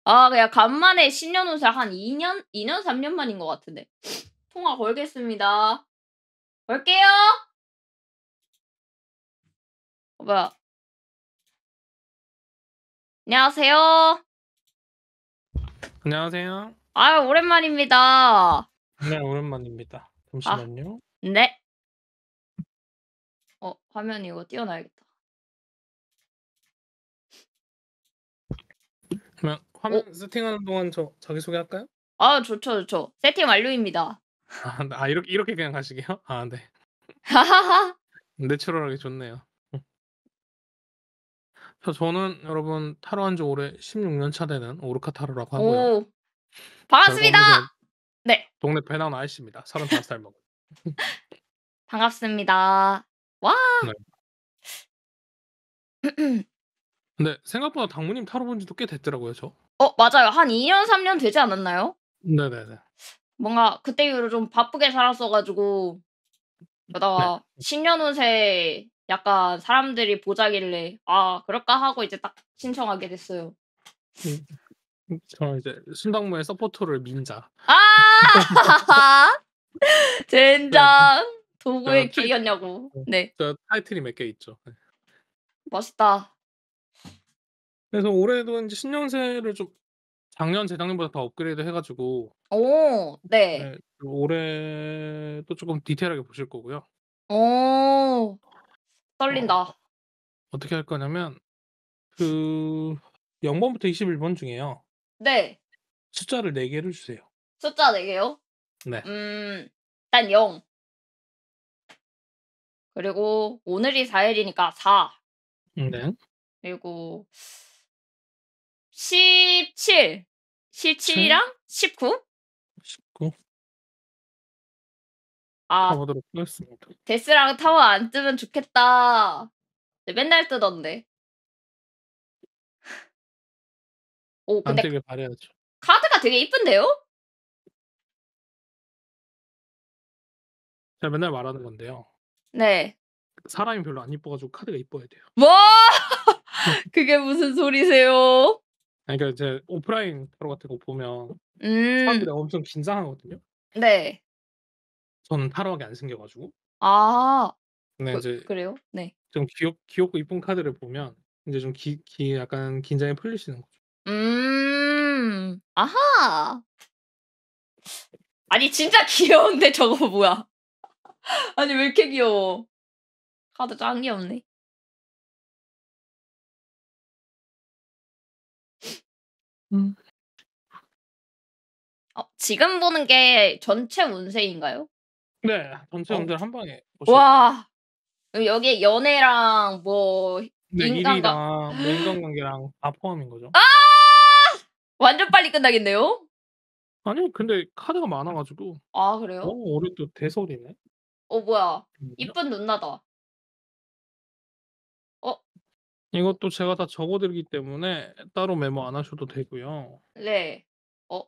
그냥 간만에 신년 운세 한 2년 3년 만인 것 같은데. 통화 걸겠습니다. 걸게요. 뭐야? 안녕하세요. 안녕하세요. 오랜만입니다. 네, 오랜만입니다. 잠시만요. 네. 화면 이거 띄워놔야겠다. 그러면 화면 세팅하는 동안 저 자기소개 할까요? 좋죠. 세팅 완료입니다. 이렇게 그냥 가시게요? 네. 하하하. 내추럴하게 좋네요. 저는 여러분 타로 한 지 올해 16년 차 되는 오르카 타로라고 하고요. 오, 반갑습니다. 별거 없는 네, 동네 배나온 아저씨입니다. 35살 먹은. 반갑습니다. 와. 네. 근데 생각보다 당무님 타로 본 지도 꽤 됐더라고요, 저. 맞아요. 한 2년 3년 되지 않았나요? 네네네. 뭔가 그때 이후로 좀 바쁘게 살았어 가지고 게다가 신년 운세 약간 사람들이 보자길래 '아 그럴까?' 하고 이제 딱 신청하게 됐어요. 저 이제 순당무의 서포터를 민자. 젠장. 도구의 저 귀였냐고. 네. 저 타이틀이 몇 개 있죠. 네. 멋있다. 그래서 올해도 인제 신년세를 좀 작년, 재작년보다 더 업그레이드 해 가지고 네. 네, 올해도 쪼끔 디테일하게 보실 거고요. 떨린다. 어떻게 할 거냐면 그 0 번부터 21번 중에요. 네. 숫자를 4 개를 주세요. 숫자 4 개요? 네. 일단 0. 그리고 오늘이 4 일이니까 4. 네. 그리고 17. 7, 이랑 19? 19 가 보도록 하겠습니다. 데스랑 타워 안 뜨면 좋겠다. 네, 맨날 뜨던데. 안 근데 뜨길 바라야죠. 카드가 되게 이쁜데요? 제가 맨날 말하는 건데요. 네. 사람이 별로 안 이뻐 가지고 카드가 이뻐야 돼요. 뭐? 그게 무슨 소리세요? 그러니까 이제 오프라인 타로 같은 거 보면 음. 사람들이 엄청 긴장하거든요. 네. 저는 타로하게 안 생겨 가지고. 아. 근데 인제 그래요? 네. 좀 귀엽고 이쁜 카드를 보면 인제 좀 약간 긴장이 풀리시는 거죠. 아하. 아니 진짜 귀여운데 저거 뭐야? 아니 왜 이렇게 귀여워? 카드 짱 귀엽네. 음. 지금 보는 게 전체 운세인가요? 네. 전체 어. 운세를 한 방에 보실 와. 그럼 여기에 연애랑 뭐 네. 인간관 일이랑 뭐 인간관계랑 다 포함인 거죠. 완전 빨리 끝나겠네요? 아니요. 근데 카드가 많아 가지고 그래요? 올해 또 대설이네. 뭐야. 잠깐만요. 이쁜 누나다. 이것도 제가 다 적어 드리기 때문에 따로 메모 안 하셔도 되고요. 네. 어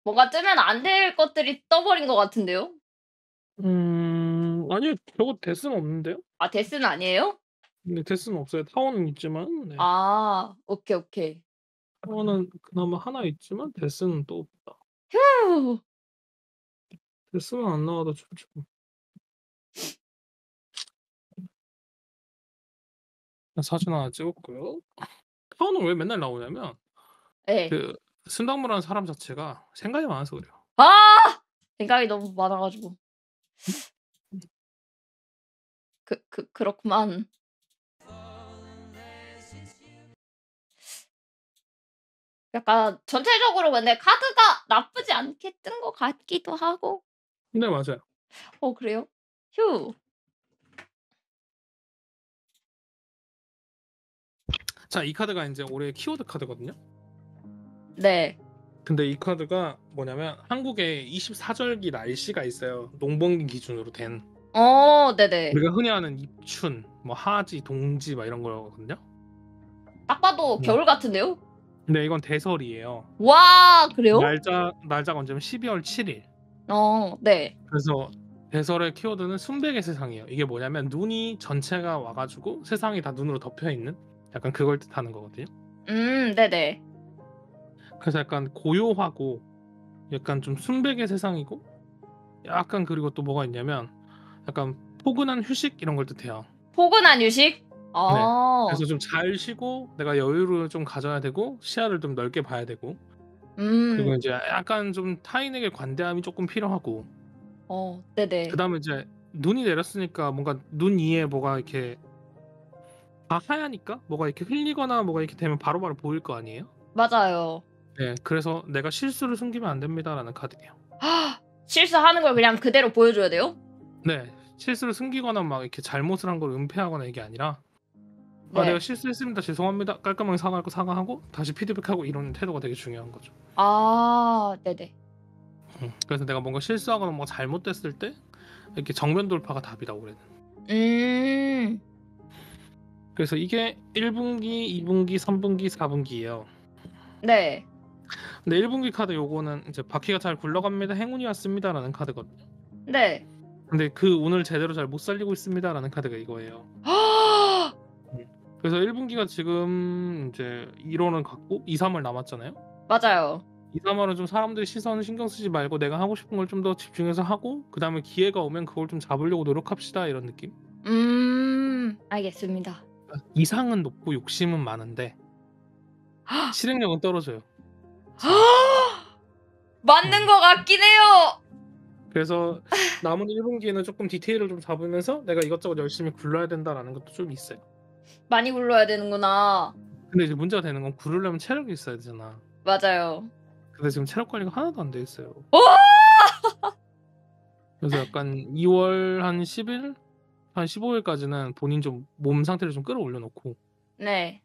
뭔가 뜨면 안 될 것들이 떠 버린 것 같은데요? 아니요. 적어도 데스는 없는데요. 데스는 아니에요? 네. 데스는 없어요. 타워는 있지만 네. 오케이. 타워는 그나마 하나 있지만 데스는 또 없다. 휴. 데스만 안 나와도 좋죠. 사진 하나 찍었고요. 타워는 왜 맨날 나오냐면 네. 그 순당무라는 사람 자체가 생각이 많아서 그래요. 생각이 너무 많아 가지고. 그렇구만. 약간 전체적으로 근데 카드가 나쁘지 않게 뜬 것 같기도 하고. 네 맞아요. 그래요? 휴. 자 이 카드가 인제 올해의 키워드 카드거든요. 네. 근데 이 카드가 뭐냐면 한국에 24절기 날씨가 있어요. 농번기 기준으로 된. 네네. 우리가 흔히 아는 입춘, 뭐 하지, 동지 막 이런 거거든요. 딱 봐도 네. 겨울 같은데요? 근데 이건 대설이에요. 와 그래요? 날짜가 언제면 12월 7 일. 네. 그래서 대설의 키워드는 순백의 세상이에요. 이게 뭐냐면 눈이 전체가 와 가지고 세상이 다 눈으로 덮여 있는 약간 그걸 뜻하는 거거든요. 네네. 그래서 약간 고요하고 약간 좀 순백의 세상이고 약간 그리고 또 뭐가 있냐면 약간 포근한 휴식 이런 걸 뜻해요. 포근한 휴식? 네. 아. 그래서 좀 잘 쉬고 내가 여유를 좀 가져야 되고 시야를 좀 넓게 봐야 되고 그리고 음. 인제 약간 좀 타인에게 관대함이 쪼끔 필요하고 네네. 그다음에 이제 눈이 내렸으니까 뭔가 눈 위에 뭐가 이렇게 다 하얘니까 뭐가 이렇게 흘리거나 뭐가 이렇게 되면 바로바로 보일 거 아니에요? 맞아요. 네. 그래서 '내가 실수를 숨기면 안 됩니다.'라는 카드예요. 실수하는 걸 그냥 그대로 보여줘야 돼요? 네. 실수를 숨기거나 막 이렇게 잘못을 한 걸 은폐하거나 이게 아니라 "아 내가 네. 실수했습니다. 죄송합니다." 깔끔하게 사과하고 다시 피드백하고 이런 태도가 되게 중요한 거죠. 네네. 그래서 내가 뭔가 실수하거나 뭔가 잘못됐을 때 이렇게 정면 돌파가 답이라고 그래요. 음. 그래서 이게 1 분기, 2 분기, 3 분기, 4 분기예요. 네. 근데 1 분기 카드 요거는 이제 "바퀴가 잘 굴러갑니다. 행운이 왔습니다."라는 카드거든요. 네. 근데 "그 운을 제대로 잘 못 살리고 있습니다."라는 카드가 이거예요. 음. 그래서 1 분기가 지금 이제 1 월은 갔고 2-3월 남았잖아요. 맞아요. 2-3 월은 좀 사람들의 시선 신경 쓰지 말고 내가 하고 싶은 걸 좀 더 집중해서 하고 그다음에 기회가 오면 그걸 좀 잡으려고 노력합시다 이런 느낌? 알겠습니다. 이상은 높고 욕심은 많은데 실행력은 떨어져요 지금. 맞는 음. 것 같긴 해요. 그래서 남은 1 분기에는 쪼끔 디테일을 좀 잡으면서 '내가 이것저것 열심히 굴러야 된다.'라는 것도 좀 있어요. 많이 굴러야 되는구나. 근데 이제 문제가 되는 건 굴으려면 체력이 있어야 되잖아. 맞아요. 근데 지금 체력 관리가 하나도 안 돼 있어요. 오! 그래서 약간 2월 한 10 일, 한 15 일까지는 본인 좀 몸 상태를 좀 끌어올려 놓고 네.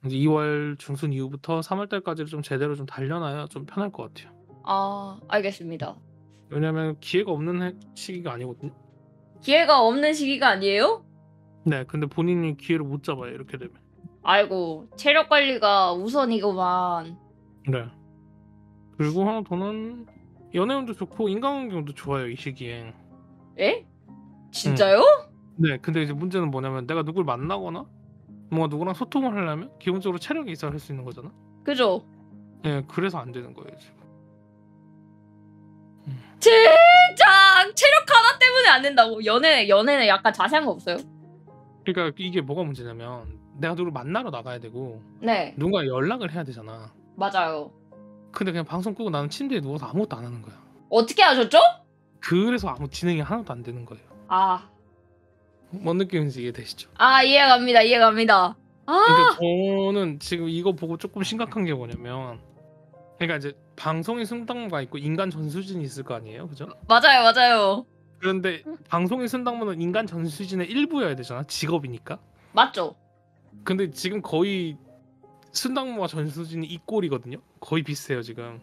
이제 2월 중순 이후부터 3월 달까지를 좀 제대로 좀 달려 놔야 좀 편할 것 같아요. 알겠습니다. 왜냐면 기회가 없는 시기가 아니거든요. 기회가 없는 시기가 아니에요? 네. 근데 본인이 기회를 못 잡아요, 이렇게 되면. 아이고, 체력 관리가 우선이구만. 네. 그리고 하나 더는 연애운도 좋고 인간관계운도 좋아요, 이 시기엔. 예? 음. 진짜요? 네. 근데 이제 문제는 뭐냐면 내가 누굴 만나거나 뭔가 누구랑 소통을 하려면 기본적으로 체력이 있어야 할 수 있는 거잖아. 그죠? 예. 그래서 안 되는 거예요, 지금. 음. 젠장! 체력 하나 때문에 안 된다고. 연애는 약간 자세한 거 없어요? 그러니까 이게 뭐가 문제냐면 내가 누굴 만나러 나가야 되고 네. 누군가 연락을 해야 되잖아. 맞아요. 근데 그냥 방송 끄고 나는 침대에 누워서 아무것도 안 하는 거야. 어떻게 하셨죠? 그래서 아무 진행이 하나도 안 되는 거예요. 아. 뭔 느낌인지 이해되시죠? 이해갑니다, 이해갑니다. 그러니까 저는 지금 이거 보고 쪼끔 심각한 게 뭐냐면 그러니까 이제 방송인 승당무가 있고 인간 전수진이 있을 거 아니에요. 그죠? 맞아요, 맞아요. 그런데 방송인 승당무는 인간 전수진의 일부여야 되잖아, 직업이니까. 맞죠? 근데 지금 거의 순당무와 전수진이 이 꼴이거든요. 거의 비슷해요, 지금.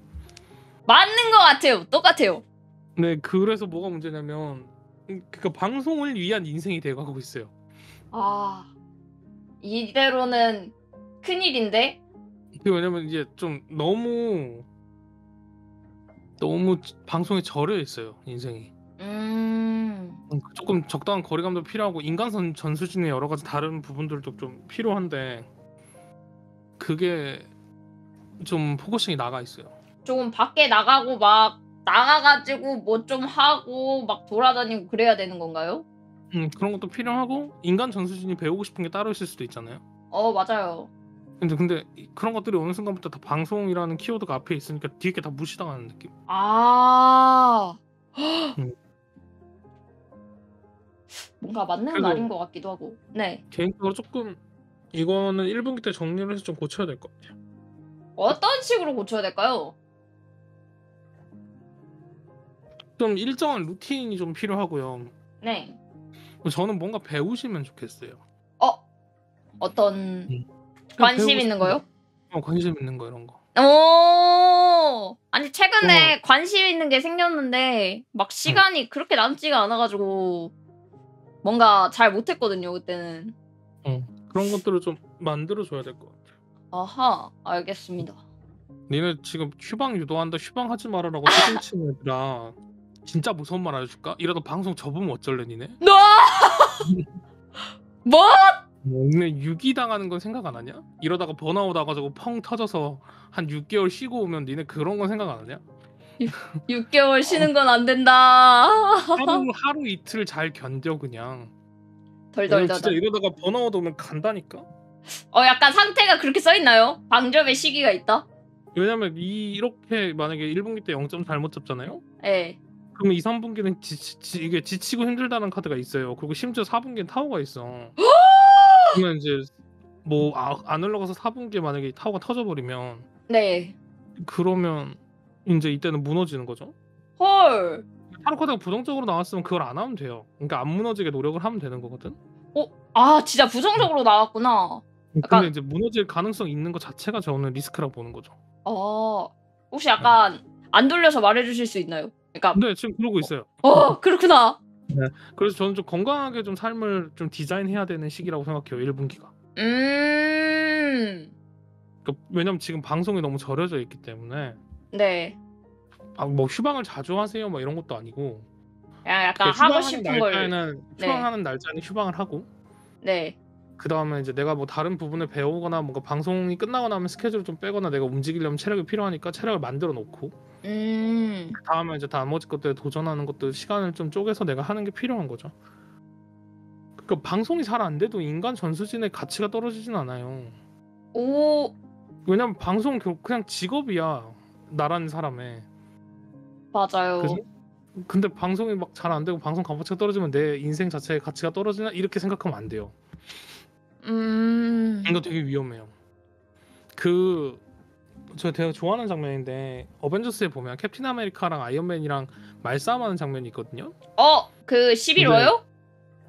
맞는 것 같아요. 똑같아요. 네. 그래서 뭐가 문제냐면 그러니까 방송을 위한 인생이 돼 가고 있어요. 아. 이대로는 큰일인데? 그게 왜냐면 이제 좀 너무 방송에 절여 있어요, 인생이. 음. 쪼끔 적당한 거리감도 필요하고 인간선 전수진의 여러 가지 다른 부분들도 좀 필요한데 그게 좀 포커싱이 나가 있어요. 조금 밖에 나가고 막 나가 가지고 뭐 좀 하고 막 돌아다니고 그래야 되는 건가요? 그런 것도 필요하고 인간 전수진이 배우고 싶은 게 따로 있을 수도 있잖아요. 맞아요. 근데 그런 것들이 어느 순간부터 다 방송이라는 키워드가 앞에 있으니까 뒤에 게 다 무시당하는 느낌. 아. 음. 뭔가 맞는 그래서 말인 것 같기도 하고. 네. 개인적으로 쪼끔 이거는 1 분기 때 정리를 해서 좀 고쳐야 될 것 같아요. 어떤 식으로 고쳐야 될까요? 좀 일정한 루틴이 좀 필요하고요. 네. 저는 뭔가 배우시면 좋겠어요. 어 어떤 음. 그냥 관심 배우고 있는 싶은 거. 거요? 관심 있는 거 이런 거. 아니 그런 거 최근에 관심 있는 게 생겼는데 막 음. 시간이 그렇게 남지가 않아 가지고 뭔가 잘 못했거든요 그때는. 그런 것들을 좀 만들어 줘야 될 것 같아요. 아하. 알겠습니다. "니네 지금 휴방 유도한다. 휴방하지 말아."라고 채팅 치는 애들아 진짜 무서운 말 알려줄까? 이러다 방송 접으면 어쩔래 니네? 너 뭐? 근데 유기 당하는 건 생각 안 하냐? 이러다가 번아웃 와가지고 펑 터져서 한 6개월 쉬고 오면 니네 그런 건 생각 안 하냐? 6개월 어, 쉬는 건 안 된다. 하루 이틀 잘 견뎌 그냥. 왜냐면 진짜 덜덜덜덜. 이러다가 번아웃 오면 간다니까. 약간 상태가 그렇게 써 있나요? 방접의 시기가 있다? 왜냐면 이렇게 만약에 1분기 때 0점 잘못 잡잖아요? 예. 그러면 2, 3분기는 이게 지치고 힘들다는 카드가 있어요. 그리고 심지어 4분기엔 타워가 있어. 그러면 이제 뭐 안 올라가서 4분기에 만약에 타워가 터져버리면 네. 그러면 이제 이때는 무너지는 거죠. 헐. 타로 카드가 부정적으로 나왔으면 그걸 안 하면 돼요. 그러니까 안 무너지게 노력을 하면 되는 거거든. 진짜 부정적으로 나왔구나. 근데 약간 이제 무너질 가능성 있는 것 자체가 저는 리스크라고 보는 거죠. 혹시 약간 안 돌려서 말해주실 수 있나요? 그러니까 근데 지금 그러고 있어요. 그렇구나. 네. 그래서 저는 좀 건강하게 좀 삶을 좀 디자인해야 되는 시기라고 생각해요. 1분기가. 그러니까 왜냐면 지금 방송이 너무 절여져 있기 때문에 네. 뭐 휴방을 자주 하세요 뭐 이런 것도 아니고 그냥 약간 그러니까 하고 싶은 걸. 휴방하는 날짜는 휴방을 하고 네. 그 다음에 이제 내가 뭐 다른 부분을 배우거나 뭔가 방송이 끝나고 나면 스케줄을 좀 빼거나 내가 움직이려면 체력이 필요하니까 체력을 만들어 놓고 그 다음에 이제 나머지 것들에 도전하는 것들 시간을 좀 쪼개서 내가 하는 게 필요한 거죠. 그러니까 방송이 잘 안 돼도 인간 전수진의 가치가 떨어지진 않아요. 왜냐면 방송은 그냥 직업이야. 나라는 사람의. 맞아요. 그죠? 근데 방송이 막 잘 안 되고 방송 값어치가 떨어지면 내 인생 자체의 가치가 떨어지나 이렇게 생각하면 안 돼요. 이거 되게 위험해요. 저 되게 좋아하는 장면인데 어벤져스에 보면 캡틴 아메리카랑 아이언맨이랑 말싸움하는 장면이 있거든요. 그 11호요?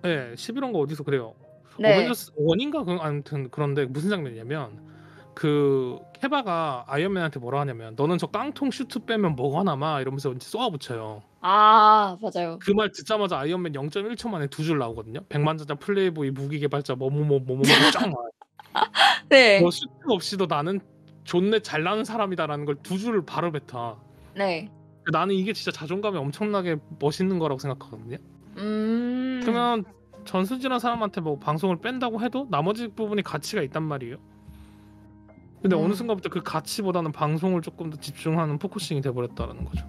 네, 11호인가 어디서 그래요. 네. 어벤져스 1인가 아무튼 그런데 무슨 장면이냐면 그 케바가 아이언맨한테 뭐라 하냐면 너는 저 깡통 슈트 빼면 뭐가 남아 이러면서 쏘아붙여요. 맞아요. 그 말 듣자마자 아이언맨 0.1초 만에 두 줄 나오거든요. 백만장자 플레이보이 무기 개발자 쫙 나와요. 네. 너 슈트 없이도 나는 존내 잘나는 사람이다라는 걸 두 줄을 바로 뱉어. 네. 나는 이게 진짜 자존감이 엄청나게 멋있는 거라고 생각하거든요. 그러면 전수진한 사람한테 뭐 방송을 뺀다고 해도 나머지 부분이 가치가 있단 말이에요. 근데 어느 순간부터 그 가치보다는 방송을 조금 더 집중하는 포커싱이 돼버렸다는 거죠.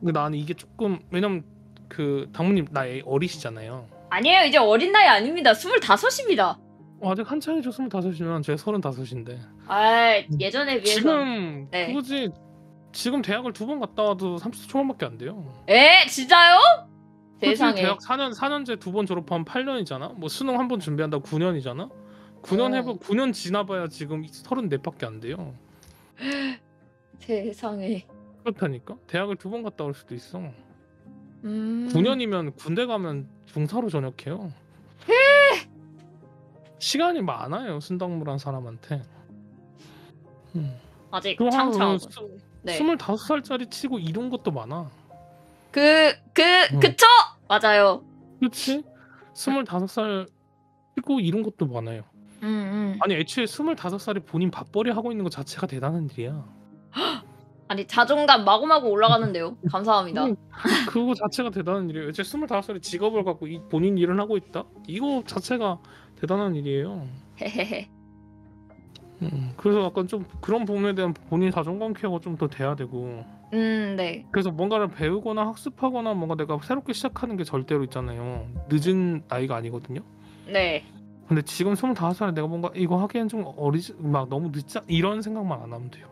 근데 나는 이게 조금 왜냐면 그 당무님 나이 어리시잖아요. 아니에요. 이제 어린 나이 아닙니다. 25입니다. 아직 한창이죠. 25이면 제가 35인데. 예전에 비해서. 지금 네. 그거지. 지금 대학을 2번 갔다 와도 30대 초반밖에 안 돼요. 진짜요? 세상에. 대학 4년제 2번 졸업하면 8년이잖아. 뭐 수능 한 번 준비한다 9년이잖아. 9년 지나봐야 지금 34밖에 안 돼요. 세상에. 그렇다니까. 대학을 2번 갔다 올 수도 있어. 9년이면 군대 가면 중사로 전역해요. 시간이 많아요. 순덕무란 사람한테. 아직 창창하고. 25살짜리 치고 이룬 것도 많아. 그쵸? 맞아요. 그렇지? 25살 치고 이룬 것도 많아요. 아니 애초에 25살에 본인 밥벌이 하고 있는 것 자체가 대단한 일이야. 아니 자존감 마구마구 올라가는데요. 감사합니다. 그거 자체가 대단한 일이에요. 애초에 25살에 직업을 갖고 본인 일을 하고 있다? 이거 자체가 대단한 일이에요. 헤헤헤. 그래서 약간 좀 그런 부분에 대한 본인 자존감 케어가 좀 더 돼야 되고. 네. 그래서 뭔가를 배우거나 학습하거나 뭔가 내가 새롭게 시작하는 게 절대로 있잖아요. 늦은 나이가 아니거든요. 네. 근데 지금 25살에 내가 뭔가 이거 하기엔 좀 막 너무 늦지 이런 생각만 안 하면 돼요.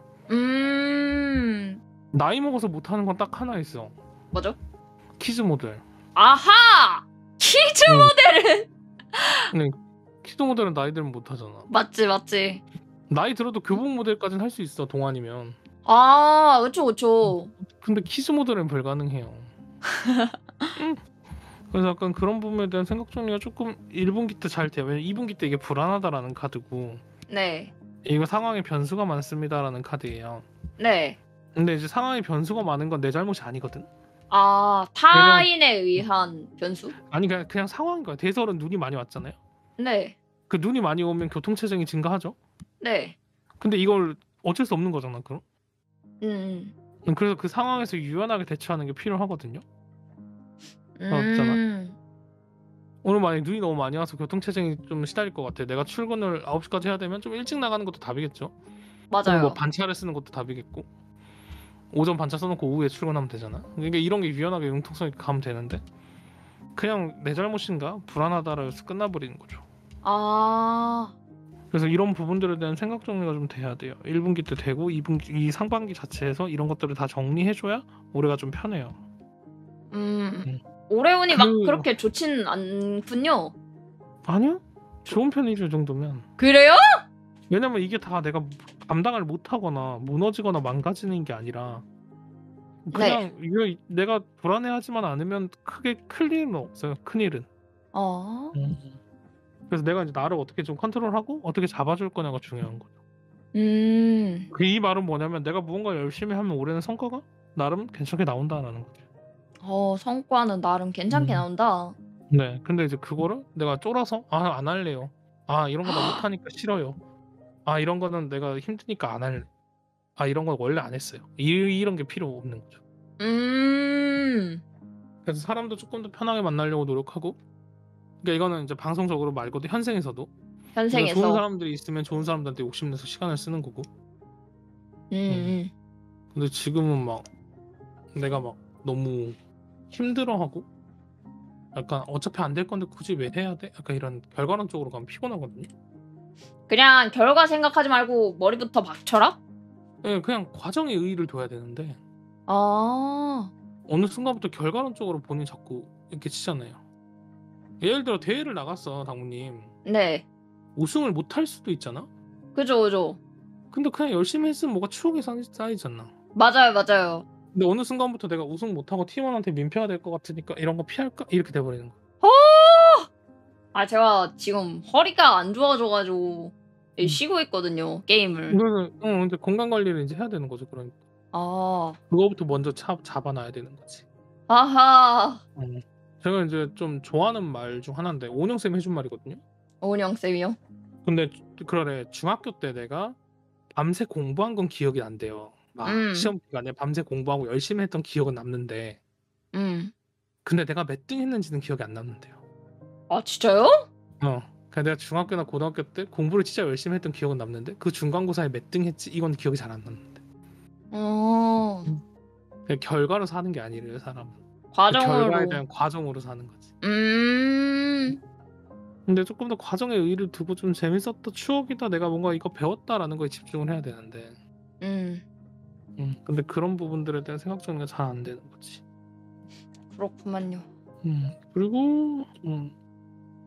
나이 먹어서 못하는 건 딱 하나 있어. 뭐죠? 키즈 모델. 아하! 키즈 모델은 네, 키즈 모델은 나이 들면 못하잖아. 맞지. 나이 들어도 교복 모델까지는 할 수 있어. 동안이면. 그쵸. 근데 키즈 모델은 불가능해요. 그래서 약간 그런 부분에 대한 생각 정리가 조금 1분기 때 잘 돼요. 왜냐면 2분기 때 이게 불안하다라는 카드고. 네. 이거 상황에 변수가 많습니다라는 카드예요. 네. 근데 이제 상황에 변수가 많은 건 내 잘못이 아니거든. 타인에 의한 변수? 아니 그냥 상황인 거야. 대설은 눈이 많이 왔잖아요. 네. 그 눈이 많이 오면 교통체증이 증가하죠. 네. 근데 이걸 어쩔 수 없는 거잖아. 그럼. 음. 그래서 그 상황에서 유연하게 대처하는 게 필요하거든요. 맞잖아. 오늘 만약에 눈이 너무 많이 와서 교통체증이 좀 시달릴 것 같아. 내가 출근을 9시까지 해야 되면 좀 일찍 나가는 것도 답이겠죠. 오늘 뭐 맞아요. 반차를 쓰는 것도 답이겠고. 오전 반차 써놓고 오후에 출근하면 되잖아. 그러니까 이런 게 유연하게 융통성 있게 가면 되는데 그냥 내 잘못인가? 불안하다라 해서 끝나버리는 거죠. 아. 그래서 이런 부분들에 대한 생각 정리가 좀 돼야 돼요. 1분기 때 되고 2분기, 이 상반기 자체에서 이런 것들을 다 정리해줘야 올해가 좀 편해요. 올해 운이 막 그 그렇게 좋진 않군요. 아니요? 좋은 편이죠, 이 정도면. 그래요? 왜냐면 이게 다 내가 감당을 못하거나 무너지거나 망가지는 게 아니라 네. 그냥 이거 내가 불안해하지만 않으면 크게 클 일은 없어요. 큰일은. 어. 그래서 내가 이제 나를 어떻게 좀 컨트롤하고 어떻게 잡아줄 거냐가 중요한 거죠. 음. 이 말은 뭐냐면 내가 무언가 열심히 하면 올해는 성과가 나름 괜찮게 나온다라는 거죠. 성과는 나름 괜찮게 나온다. 네. 근데 이제 그거를 내가 쫄아서 '아 안 할래요. 아 이런 거 나 못하니까 싫어요. 아 이런 거는 내가 힘드니까 안 할래. 아 이런 건 원래 안 했어요.' 이런 게 필요 없는 거죠. 그래서 사람도 쪼끔 더 편하게 만나려고 노력하고 그러니까 이거는 이제 방송적으로 말고도 현생에서도 내가 좋은 현생에서. 사람들이 있으면 좋은 사람들한테 욕심내서 시간을 쓰는 거고 근데 지금은 막 내가 막 너무 힘들어하고 약간 '어차피 안 될 건데 굳이 왜 해야 돼?' 약간 이런 결과론적으로 가면 피곤하거든요. 그냥 결과 생각하지 말고 머리부터 박쳐라? 예 그냥 과정에 의의를 둬야 되는데 아. 어느 순간부터 결과론적으로 본인이 자꾸 이렇게 치잖아요. 예를 들어 대회를 나갔어 당무님. 네. 우승을 못할 수도 있잖아? 그죠, 그죠. 근데 그냥 열심히 했으면 뭐가 추억이 쌓이잖아. 맞아요, 맞아요. 근데 어느 순간부터 내가 우승 못하고 팀원한테 민폐가 될 것 같으니까 '이런 거 피할까?' 이렇게 돼 버리는 거야. 제가 지금 허리가 안 좋아져 가지고 음. 쉬고 있거든요, 게임을. 그래서 근데 건강 관리를 인제 해야 되는 거죠 그러니까. 아. 그거부터 먼저 잡아 놔야 되는 거지. 아하. 제가 인제 좀 좋아하는 말 중 하나인데 오은영 쌤이 해준 말이거든요. 오은영 쌤이요? 근데 그러래. 중학교 때 내가 밤새 공부한 건 기억이 난대요. 막 음. 시험 기간에 밤새 공부하고 열심히 했던 기억은 남는데 음. 근데 내가 몇 등 했는지는 기억이 안 남는데요. 아 진짜요? 그러니까 내가 중학교나 고등학교 때 공부를 진짜 열심히 했던 기억은 남는데 그 중간고사에 몇 등 했지 이건 기억이 잘 안 남는데. 어. 그냥 결과로 사는 게 아니래요 사람은. 그 결과에 과정으로. 대한 과정으로 사는 거지. 음. 근데 쪼끔 더 과정에 의의를 두고 좀 재밌었다 추억이다 내가 뭔가 이거 배웠다라는 거에 집중을 해야 되는데 음. 근데 그런 부분들에 대한 생각 정리가 잘 안 되는 거지. 그렇구만요. 그리고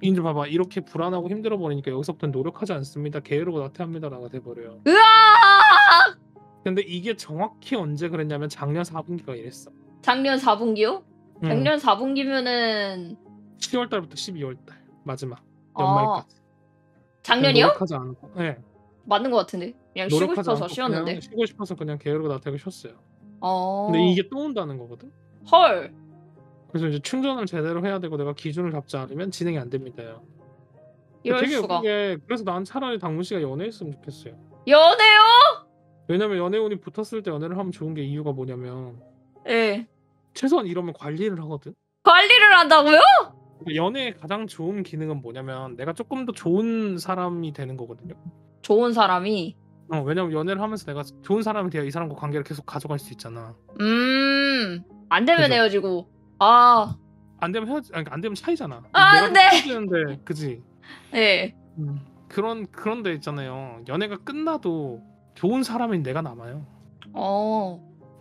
인제 봐봐. 이렇게 불안하고 힘들어 버리니까 여기서부터는 노력하지 않습니다. 게으르고 나태합니다라고 돼 버려요. 으악! 근데 이게 정확히 언제 그랬냐면 작년 4분기가 이랬어. 작년 4분기요? 음. 작년 4분기면은 10월 달부터 12월 달 마지막 아. 연말까지. 그냥 작년이요? 노력하지 않고 예. 맞는 것 같은데. 그냥 쉬고 노력하지 싶어서 않고 그냥 쉬었는데. 쉬고 싶어서 그냥 게으르고 나태하게 쉬었어요. 근데 어. 이게 또 온다는 거거든. 헐. 그래서 이제 충전을 제대로 해야 되고 내가 기준을 잡지 않으면 진행이 안 됩니다요. 근데 이럴 되게 웃긴 수가. 게 그래서 난 차라리 당문 씨가 연애했으면 좋겠어요. 연애요? 왜냐면 연애운이 붙었을 때 연애를 하면 좋은 게 이유가 뭐냐면 예. 최소한 이러면 관리를 하거든. 관리를 한다고요? 연애의 가장 좋은 기능은 뭐냐면 내가 쪼끔 더 좋은 사람이 되는 거거든요. 좋은 사람이. 왜냐면 연애를 하면서 내가 좋은 사람이 돼야 이 사람과 관계를 계속 가져갈 수 있잖아. 안 되면 그죠? 헤어지고. 아. 안 되면 아니 그러니까 안 되면 차이잖아. 아 내가 더 네. 쳐야 되는데 그지? 예. 그런 데 있잖아요. 연애가 끝나도 좋은 사람인 내가 남아요.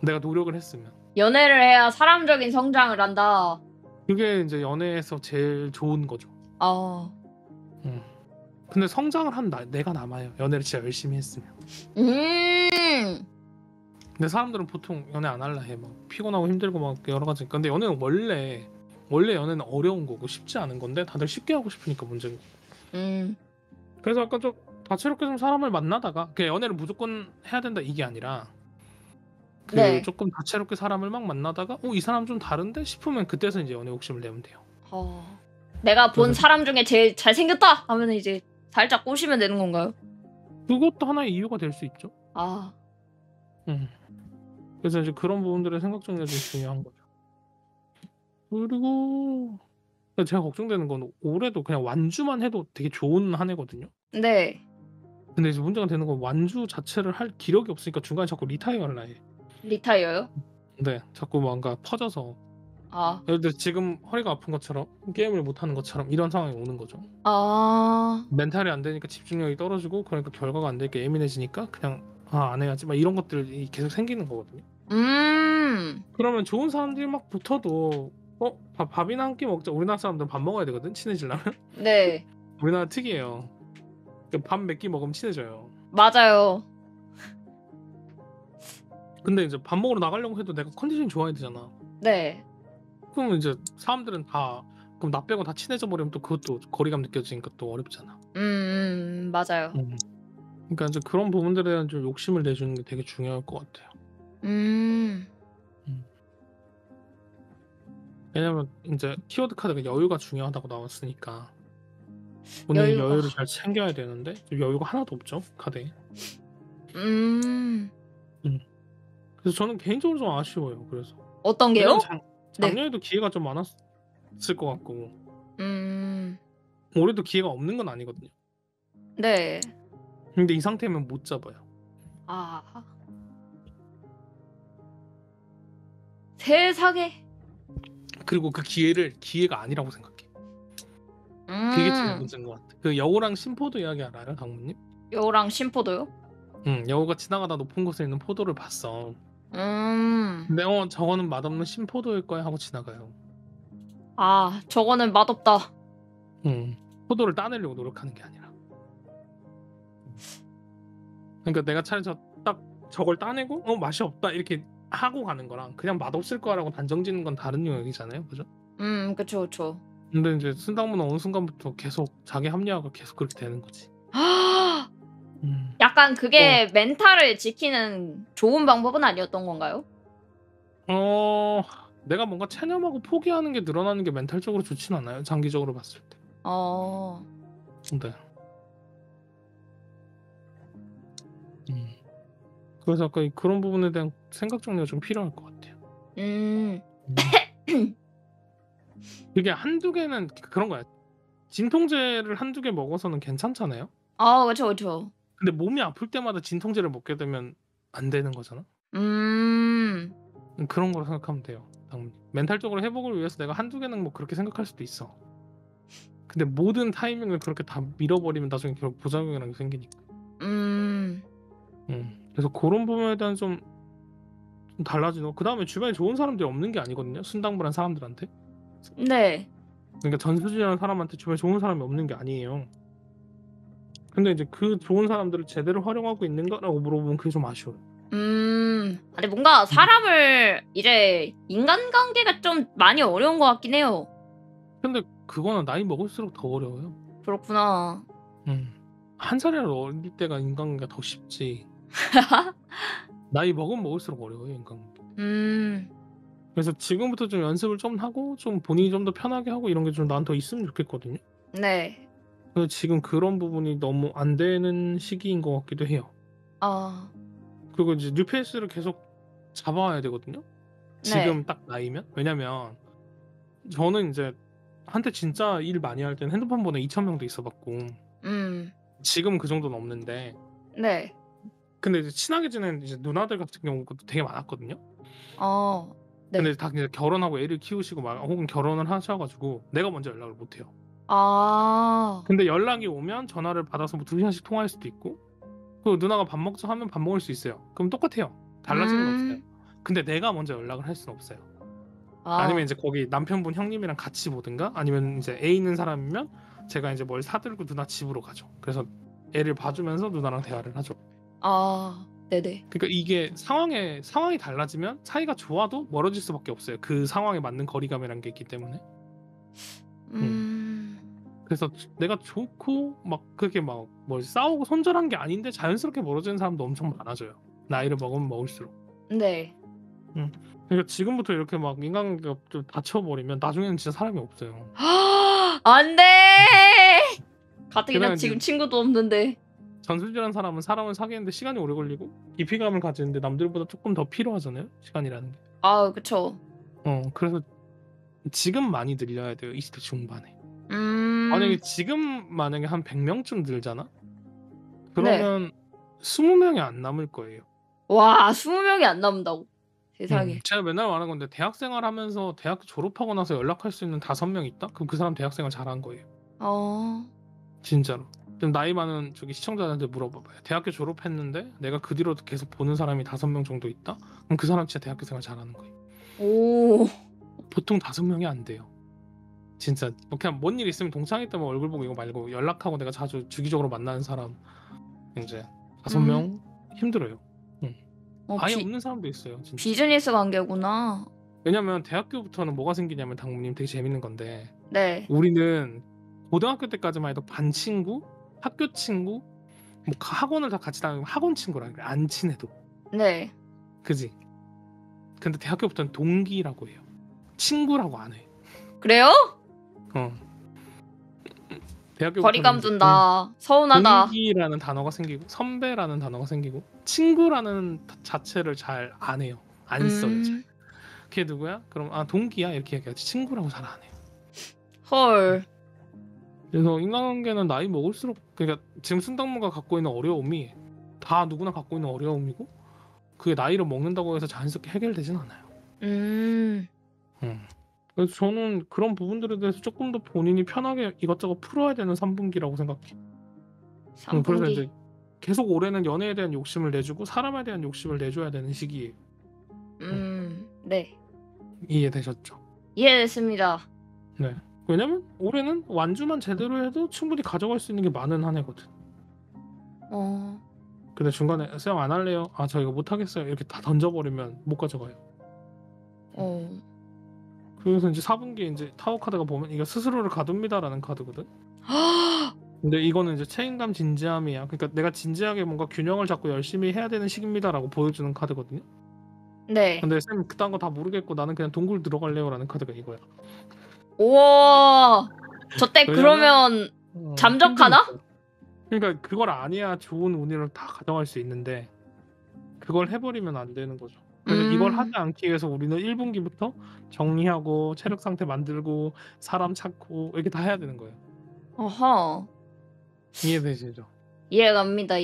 내가 노력을 했으면. 연애를 해야 사람적인 성장을 한다. 그게 인제 연애에서 제일 좋은 거죠. 아. 근데 성장을 한 내가 남아요. 연애를 진짜 열심히 했으면. 근데 사람들은 보통 연애 안 할라 해. 막 피곤하고 힘들고 막 여러 가지. 근데 연애는 원래 연애는 어려운 거고 쉽지 않은 건데 다들 쉽게 하고 싶으니까 문제인 거고. 그래서 약간 좀 다채롭게 좀 사람을 만나다가 그냥 연애를 무조건 해야 된다 이게 아니라 네. 조금 다채롭게 사람을 막 만나다가 이 사람 좀 다른데 싶으면 그때서 이제 연애 욕심을 내면 돼요. 내가 본 그래서 사람 중에 제일 잘생겼다 하면은 이제 살짝 꼬시면 되는 건가요? 그것도 하나의 이유가 될 수 있죠. 아. 그래서 이제 그런 부분들의 생각 정리가 좀 중요한 거죠. 그리고 근데 제가 걱정되는 건 올해도 그냥 완주만 해도 되게 좋은 한 해거든요. 네. 근데 이제 문제가 되는 건 완주 자체를 할 기력이 없으니까 중간에 자꾸 리타이어를 해. 리타이어요? 네. 자꾸 뭔가 퍼져서 아. 예를 들어 지금 허리가 아픈 것처럼 게임을 못 하는 것처럼 이런 상황이 오는 거죠. 아. 멘탈이 안 되니까 집중력이 떨어지고 그러니까 결과가 안 되니까 예민해지니까 그냥 '아 안 해야지.' 막 이런 것들이 계속 생기는 거거든요. 그러면 좋은 사람들이 막 붙어도 밥이나 한 끼 먹자. 우리나라 사람들은 밥 먹어야 되거든 친해지려면. 네. 우리나라 특이해요. 밥 몇 끼 먹으면 친해져요. 맞아요. 근데 이제 밥 먹으러 나가려고 해도 내가 컨디션이 좋아야 되잖아. 네. 그러면 이제 사람들은 다 그럼 나 빼고 다 친해져 버리면 또 그것도 거리감 느껴지니까 또 어렵잖아. 맞아요. 그러니까 이제 그런 부분들에 대한 좀 욕심을 내주는 게 되게 중요할 것 같아요. 음. 왜냐면 인제 키워드 카드가 여유가 중요하다고 나왔으니까 본인이 여유가. 여유를 잘 챙겨야 되는데 지금 여유가 하나도 없죠, 카드에. 음. 그래서 저는 개인적으로 좀 아쉬워요, 그래서. 어떤 왜냐면 게요? 네. 작년에도 기회가 좀 많았을 것 같고 음. 올해도 기회가 없는 건 아니거든요. 네. 근데 이 상태면 못 잡아요. 아. 세상에. 그리고 그 기회를 기회가 아니라고 생각해. 그게 제일 문제인 것 같아. 그 여우랑 신포도 이야기 알아요, 장모님? 여우랑 심포도요? 여우가 지나가다 높은 곳에 있는 포도를 봤어. 음. 근데 저거는 맛없는 신포도일 거야 하고 지나가요. 아, 저거는 맛없다. 포도를 따내려고 노력하는 게 아니라. 그러니까 내가 차라리 딱 저걸 따내고 맛이 없다 이렇게 하고 가는 거랑 그냥 맛없을 거라고 단정짓는 건 다른 영역이잖아요, 그죠? 그쵸, 그쵸. 근데 이제 순당분은 어느 순간부터 계속 자기 합리화가 계속 그렇게 되는 거지. 약간 그게 멘탈을 지키는 좋은 방법은 아니었던 건가요? 내가 뭔가 체념하고 포기하는 게 늘어나는 게 멘탈적으로 좋진 않아요, 장기적으로 봤을 때. 네. 그래서 아까 그런 부분에 대한 생각 정리가 좀 필요할 것 같아요. 그게 한두 개는 그런 거야. 진통제를 한두 개 먹어서는 괜찮잖아요. 그쵸, 그쵸. 근데 몸이 아플 때마다 진통제를 먹게 되면 안 되는 거잖아. 그런 거로 생각하면 돼요. 멘탈적으로 회복을 위해서 내가 한두 개는 뭐 그렇게 생각할 수도 있어. 근데 모든 타이밍을 그렇게 다 밀어버리면 나중에 결국 부작용이라는 게 생기니까. 그래서 그런 부분에 대한 좀 달라지는 거. 그다음에 주변에 좋은 사람들이 없는 게 아니거든요. 순당분한 사람들한테. 네. 그러니까 전수진이라는 사람한테 주변에 좋은 사람이 없는 게 아니에요. 근데 이제 그 좋은 사람들을 제대로 활용하고 있는가라고 물어보면 그게 좀 아쉬워요. 아니 뭔가 사람을 이제 인간관계가 좀 많이 어려운 것 같긴 해요. 근데 그거는 나이 먹을수록 더 어려워요. 그렇구나. 1살이라도 어릴 때가 인간관계가 더 쉽지. 나이 먹으면 먹을수록 어려워요, 인간관계. 그래서 지금부터 좀 연습을 좀 하고 좀 본인이 좀 더 편하게 하고 이런 게 좀 나한테 더 있으면 좋겠거든요. 네. 근데 지금 그런 부분이 너무 안 되는 시기인 것 같기도 해요. 그리고 이제 뉴페이스를 계속 잡아와야 되거든요. 지금 네. 딱 나이면. 왜냐면 저는 이제 한때 진짜 일 많이 할 때는 핸드폰 번호 2,000명도 있어 봤고 지금은 그 정도는 없는데 네. 근데 이제 친하게 지내는 이제 누나들 같은 경우도 되게 많았거든요. 네. 근데 다 이제 결혼하고 애를 키우시고 막 혹은 결혼을 하셔 가지고 내가 먼저 연락을 못 해요. 근데 연락이 오면 전화를 받아서 뭐 2시간씩 통화할 수도 있고 그리고 누나가 밥 먹자 하면 밥 먹을 수 있어요. 그럼 똑같아요. 달라진 건 없어요. 근데 내가 먼저 연락을 할 수는 없어요. 아니면 이제 거기 남편분 형님이랑 같이 보든가 아니면 이제 애 있는 사람이면 제가 이제 뭘 사들고 누나 집으로 가죠. 그래서 애를 봐주면서 누나랑 대화를 하죠. 네네. 그러니까 이게 상황이 달라지면 사이가 좋아도 멀어질 수밖에 없어요. 그 상황에 맞는 거리감이라는 게 있기 때문에. 그래서 내가 좋고 막 그렇게 막 뭐 싸우고 손절한 게 아닌데 자연스럽게 멀어지는 사람도 엄청 많아져요. 나이를 먹으면 먹을수록. 네. 그러니까 지금부터 이렇게 막 인간관계가 좀 닫혀버리면 나중에는 진짜 사람이 없어요. 안 돼! 가뜩이나 게다가 지금 이제 친구도 없는데. 전술이라는 사람은 사람을 사귀는데 시간이 오래 걸리고 깊이감을 가지는데 남들보다 조금 더 필요하잖아요. 시간이라는 게. 그쵸. 그래서 지금 많이 늘려야 돼요. 20대 중반에. 음. 만약에 한 100명쯤 늘잖아? 네. 그러면 20명이 안 남을 거예요. 와, 20명이 안 남는다고. 세상에. 제가 맨날 말하는 건데 대학 생활하면서 대학교 졸업하고 나서 연락할 수 있는 5명 있다? 그럼 그 사람 대학 생활 잘한 거예요. 진짜로. 좀 나이 많은 저기 시청자들한테 물어봐봐요. 대학교 졸업했는데 내가 그 뒤로 계속 보는 사람이 5명 정도 있다? 그럼 그 사람 진짜 대학교 생활 잘하는 거예요. 오. 보통 5명이 안 돼요. 진짜 뭐 그냥 뭔 일 있으면 동창회 때만 얼굴 보고 이거 말고 연락하고 내가 자주 주기적으로 만나는 사람 이제 5명 힘들어요. 아예 없는 사람도 있어요. 진짜. 비즈니스 관계구나. 왜냐면 대학교부터는 뭐가 생기냐면 당무님 되게 재밌는 건데 네. 우리는 고등학교 때까지만 해도 반 친구, 학교 친구, 뭐 학원을 다 같이 다니면 학원 친구라 그래. 안 친해도. 네. 그지? 근데 대학교부터는 동기라고 해요. 친구라고 안 해. 그래요? 대학교 거리감 둔다. 서운하다. 동기라는 단어가 생기고 선배라는 단어가 생기고 친구라는 자체를 잘 안 해요. 안 써요. 잘. 걔 누구야? 그럼 동기야 이렇게 얘기하지 친구라고 잘 안 해요. 헐. 그래서 인간관계는 나이 먹을수록 그러니까 지금 순당무가 갖고 있는 어려움이 다 누구나 갖고 있는 어려움이고 그게 나이를 먹는다고 해서 자연스럽게 해결되진 않아요. 그래서 저는 그런 부분들에 대해서 조금 더 본인이 편하게 이것저것 풀어야 되는 3분기라고 생각해요. 3분기. 그래서 이제 계속 올해는 연애에 대한 욕심을 내주고 사람에 대한 욕심을 내줘야 되는 시기예요. 네. 이해되셨죠? 이해됐습니다. 네. 왜냐면 올해는 완주만 제대로 해도 충분히 가져갈 수 있는 게 많은 한 해거든. 근데 중간에 쌤 안 할래요? 저 이거 못 하겠어요. 이렇게 다 던져버리면 못 가져가요. 그래서 이제 4분기에 이제 타워 카드가 보면 이거 스스로를 가둡니다라는 카드거든. 근데 이거는 이제 책임감 진지함이야. 그러니까 내가 진지하게 뭔가 균형을 잡고 열심히 해야 되는 시기입니다라고 보여주는 카드거든요. 네. 근데 쌤 그딴 거 다 모르겠고 나는 그냥 동굴 들어갈래요라는 카드가 이거야. 우와. 저때 그러면 잠적하나? 그러니까 그걸 아니야 좋은 운을 다 가져갈 수 있는데 그걸 해버리면 안 되는 거죠. 그래서 이걸 하지 않기 위해서 우리는 1분기부터 정리하고 체력 상태 만들고 사람 찾고 이렇게 다 해야 되는 거예요. 어허. 이해되시죠? 이해갑니다.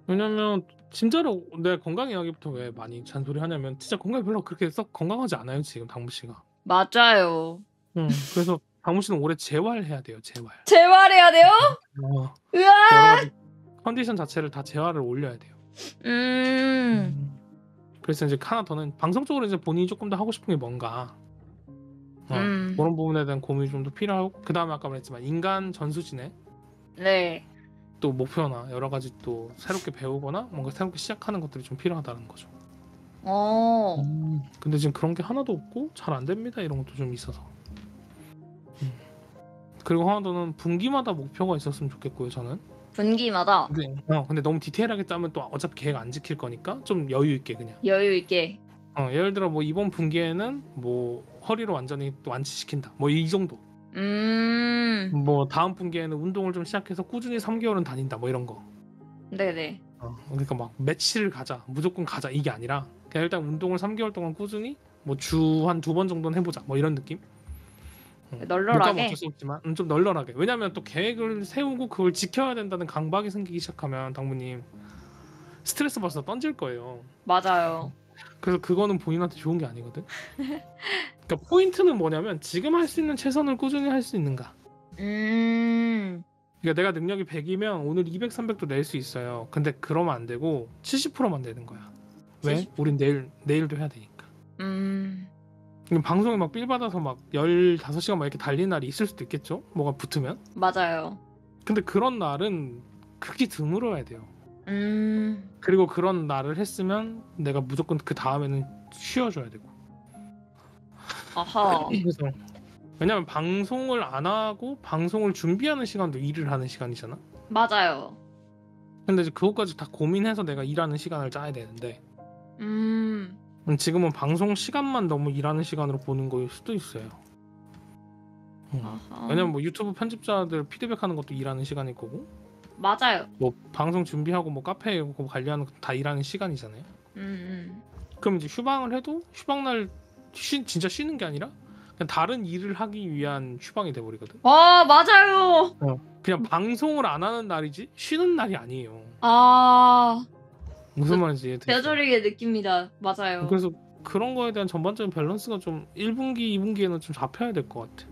왜냐면 진짜로 내 건강 이야기부터 왜 많이 잔소리 하냐면 진짜 건강이 별로 그렇게 썩 건강하지 않아요 지금 당무 씨가. 맞아요. 그래서 당무 씨는 올해 재활해야 돼요. 재활해야 돼요? 여러 가지 컨디션 자체를 다 재활을 올려야 돼요. 그래서 이제 하나 더는 방송적으로 이제 본인이 조금 더 하고 싶은 게 뭔가 그런 부분에 대한 고민이 좀 더 필요하고 그 다음에 아까 말했지만 인간 전수진에 네. 또 목표나 여러 가지 또 새롭게 배우거나 뭔가 새롭게 시작하는 것들이 좀 필요하다는 거죠. 근데 지금 그런 게 하나도 없고 잘 안 됩니다 이런 것도 좀 있어서. 그리고 하나 더는 분기마다 목표가 있었으면 좋겠고요 저는. 분기마다. 근데 너무 디테일하게 짜면 또 어차피 계획 안 지킬 거니까 좀 여유 있게 그냥. 여유 있게. 예를 들어 뭐 이번 분기에는 뭐 허리를 완전히 또 완치시킨다. 뭐 이 정도. 뭐 다음 분기에는 운동을 좀 시작해서 꾸준히 3개월은 다닌다. 뭐 이런 거. 네네. 그러니까 막 며칠 가자, 무조건 가자 이게 아니라 그냥 일단 운동을 3개월 동안 꾸준히 뭐 주 한 2번 정도는 해보자. 뭐 이런 느낌. 널널하게. 어쩔 수 없지만 좀 널널하게. 왜냐면 또 계획을 세우고 그걸 지켜야 된다는 강박이 생기기 시작하면 당부님 스트레스 받아서 던질 거예요. 맞아요. 그래서 그거는 본인한테 좋은 게 아니거든. 그러니까 포인트는 뭐냐면 지금 할 수 있는 최선을 꾸준히 할 수 있는가. 그러니까 내가 능력이 100이면 오늘 200, 300도 낼 수 있어요. 근데 그러면 안 되고 70%만 되는 거야. 왜? 우린 내일도 해야 되니까. 방송에 막 삘 받아서 막 15시간 막 이렇게 달리는 날이 있을 수도 있겠죠? 뭐가 붙으면. 맞아요. 근데 그런 날은 극히 드물어야 돼요. 그리고 그런 날을 했으면 내가 무조건 그 다음에는 쉬어줘야 되고. 아하. 그래서 왜냐면 방송을 안 하고 방송을 준비하는 시간도 일을 하는 시간이잖아. 맞아요. 근데 이제 그것까지 다 고민해서 내가 일하는 시간을 짜야 되는데 지금은 방송 시간만 너무 일하는 시간으로 보는 거일 수도 있어요. 왜냐면 뭐 유튜브 편집자들 피드백하는 것도 일하는 시간일 거고. 맞아요. 뭐 방송 준비하고 뭐 카페 관리하는 것도 다 일하는 시간이잖아요. 그럼 이제 휴방을 해도 휴방날 진짜 쉬는 게 아니라 그냥 다른 일을 하기 위한 휴방이 돼버리거든. 아, 맞아요. 그냥 방송을 안 하는 날이지 쉬는 날이 아니에요. 아, 무슨 말인지 이해되죠? 뼈저리게 느낍니다. 맞아요. 그래서 그런 거에 대한 전반적인 밸런스가 좀 1분기, 2분기에는 좀 잡혀야 될 것 같아.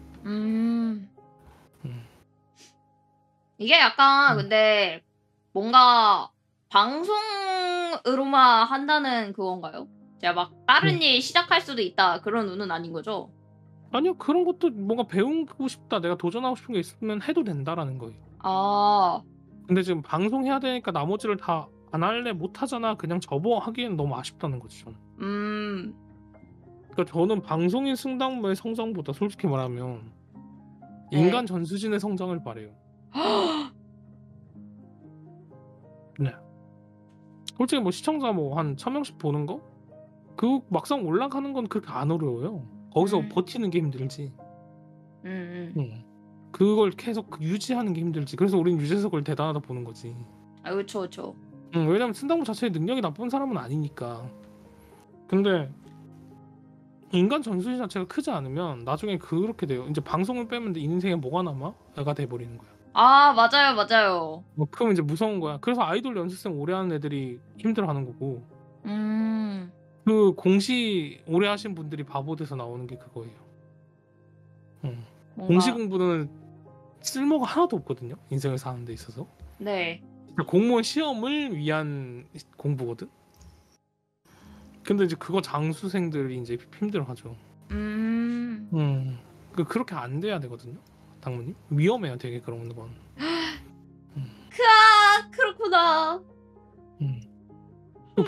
이게 약간 근데 뭔가 방송으로만 한다는 그건가요? 제가 막 다른 일 시작할 수도 있다 그런 운은 아닌 거죠? 아니요, 그런 것도 뭔가 배우고 싶다, 내가 도전하고 싶은 게 있으면 해도 된다라는 거예요. 아, 근데 지금 방송해야 되니까 나머지를 다 안 할래, 못 하잖아, 그냥 접어 하기엔 너무 아쉽다는 거지 저는. 그러니까 저는 방송인 승당무의 성장보다 솔직히 말하면 네. 인간 전수진의 성장을 바래요. 네. 솔직히 뭐 시청자 뭐 한 1000명씩 보는 거? 그 막상 올라가는 건 그렇게 안 어려워요. 거기서 버티는 게 힘들지. 그걸 계속 유지하는 게 힘들지. 그래서 우린 유재석을 대단하다 보는 거지. 아, 그쵸, 그쵸. 왜냐면 승당무 자체의 능력이 나쁜 사람은 아니니까. 근데 인간 전수진 자체가 크지 않으면 나중에 그렇게 돼요. 이제 방송을 빼면 내 인생에 뭐가 남아?가 돼버리는 거야. 아, 맞아요, 맞아요. 그럼 이제 무서운 거야. 그래서 아이돌 연습생 오래 하는 애들이 힘들어하는 거고, 그 공시 오래 하신 분들이 바보 돼서 나오는 게 그거예요. 공시 공부는 쓸모가 하나도 없거든요, 인생을 사는 데 있어서. 네. 공무원 시험을 위한 공부거든. 근데 이제 그거 장수생들이 이제 힘들어하죠. 그렇게 안 돼야 되거든요, 당무님. 위험해요, 되게 그런 건. 그렇구나.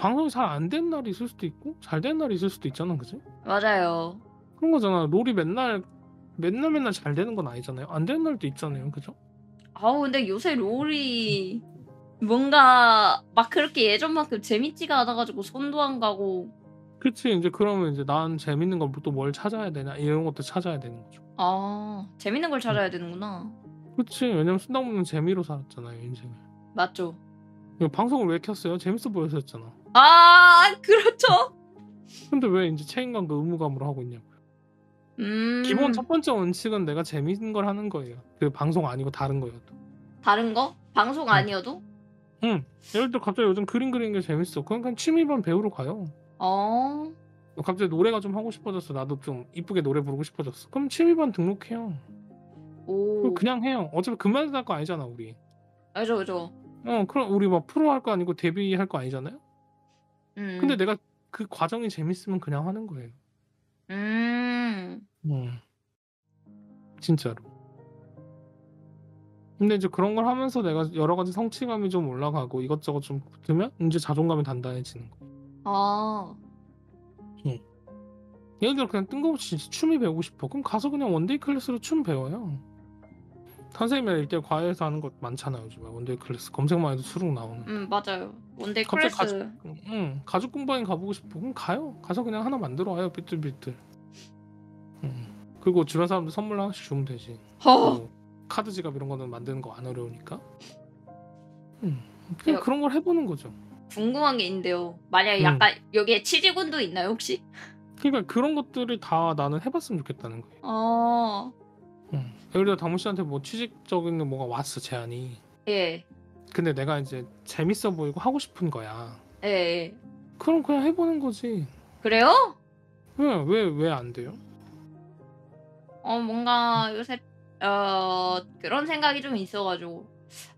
방송이 잘 안 된 날이 있을 수도 있고 잘 된 날이 있을 수도 있잖아, 그지? 맞아요. 그런 거잖아. 롤이 맨날 잘 되는 건 아니잖아요. 안 되는 날도 있잖아요, 그죠? 아우, 근데 요새 롤이 뭔가 막 그렇게 예전만큼 재밌지가 않아가지고 손도 안 가고. 그치. 이제 그러면 이제 난 재밌는 걸 또 뭘 찾아야 되나 이런 것도 찾아야 되는 거죠. 아, 재밌는 걸 찾아야 되는구나. 그치. 왜냐면 순당무는 재미로 살았잖아요, 인생을. 맞죠. 방송을 왜 켰어요? 재밌어 보여서였잖아. 아, 그렇죠. 근데 왜 이제 책임감과 의무감으로 하고 있냐고요. 기본 첫 번째 원칙은 내가 재밌는 걸 하는 거예요. 그 방송 아니고 다른 거여도. 다른 거? 방송 아니어도? 예를 들어 갑자기 요즘 그림 그리는 게 재밌어. 그냥 취미반 배우러 가요. 갑자기 노래가 좀 하고 싶어졌어. 나도 좀 이쁘게 노래 부르고 싶어졌어. 그럼 취미반 등록해요. 오. 그냥 해요. 어차피 그만둘 거 아니잖아, 우리. 알죠, 그죠. 그럼 우리 막 프로 할 거 아니고 데뷔할 거 아니잖아요. 근데 내가 그 과정이 재밌으면 그냥 하는 거예요. 진짜로. 근데 이제 그런 걸 하면서 내가 여러 가지 성취감이 좀 올라가고 이것저것 좀 붙으면 이제 자존감이 단단해지는 거예요. 아. 예를 들어 그냥 뜬금없이 진짜 춤이 배우고 싶어. 그럼 가서 그냥 원데이 클래스로 춤 배워요. 선생님이랑 1:1 과외에서 하는 것 많잖아요, 요즘에. 원데이 클래스 검색만 해도 수록 나오는. 맞아요. 원데이 갑자기 클래스. 가죽 공방에 가보고 싶어. 그럼 가요. 가서 그냥 하나 만들어 와요, 삐뚤삐뚤. 그리고 주변 사람들 선물 하나씩 주면 되지. 뭐 카드 지갑 이런 거는 만드는 거 안 어려우니까. 그냥 그런 걸 해보는 거죠. 궁금한 게 있는데요. 만약에 약간 여기에 취직운도 있나요, 혹시? 그러니까 그런 것들을 다 나는 해봤으면 좋겠다는 거예요. 예를 들어 당무 씨한테 뭐 취직적인 뭐가 왔어, 제안이. 예. 근데 내가 이제 재밌어 보이고 하고 싶은 거야. 예. 그럼 그냥 해보는 거지. 그래요? 왜 안 돼요? 뭔가 요새 그런 생각이 좀 있어가지고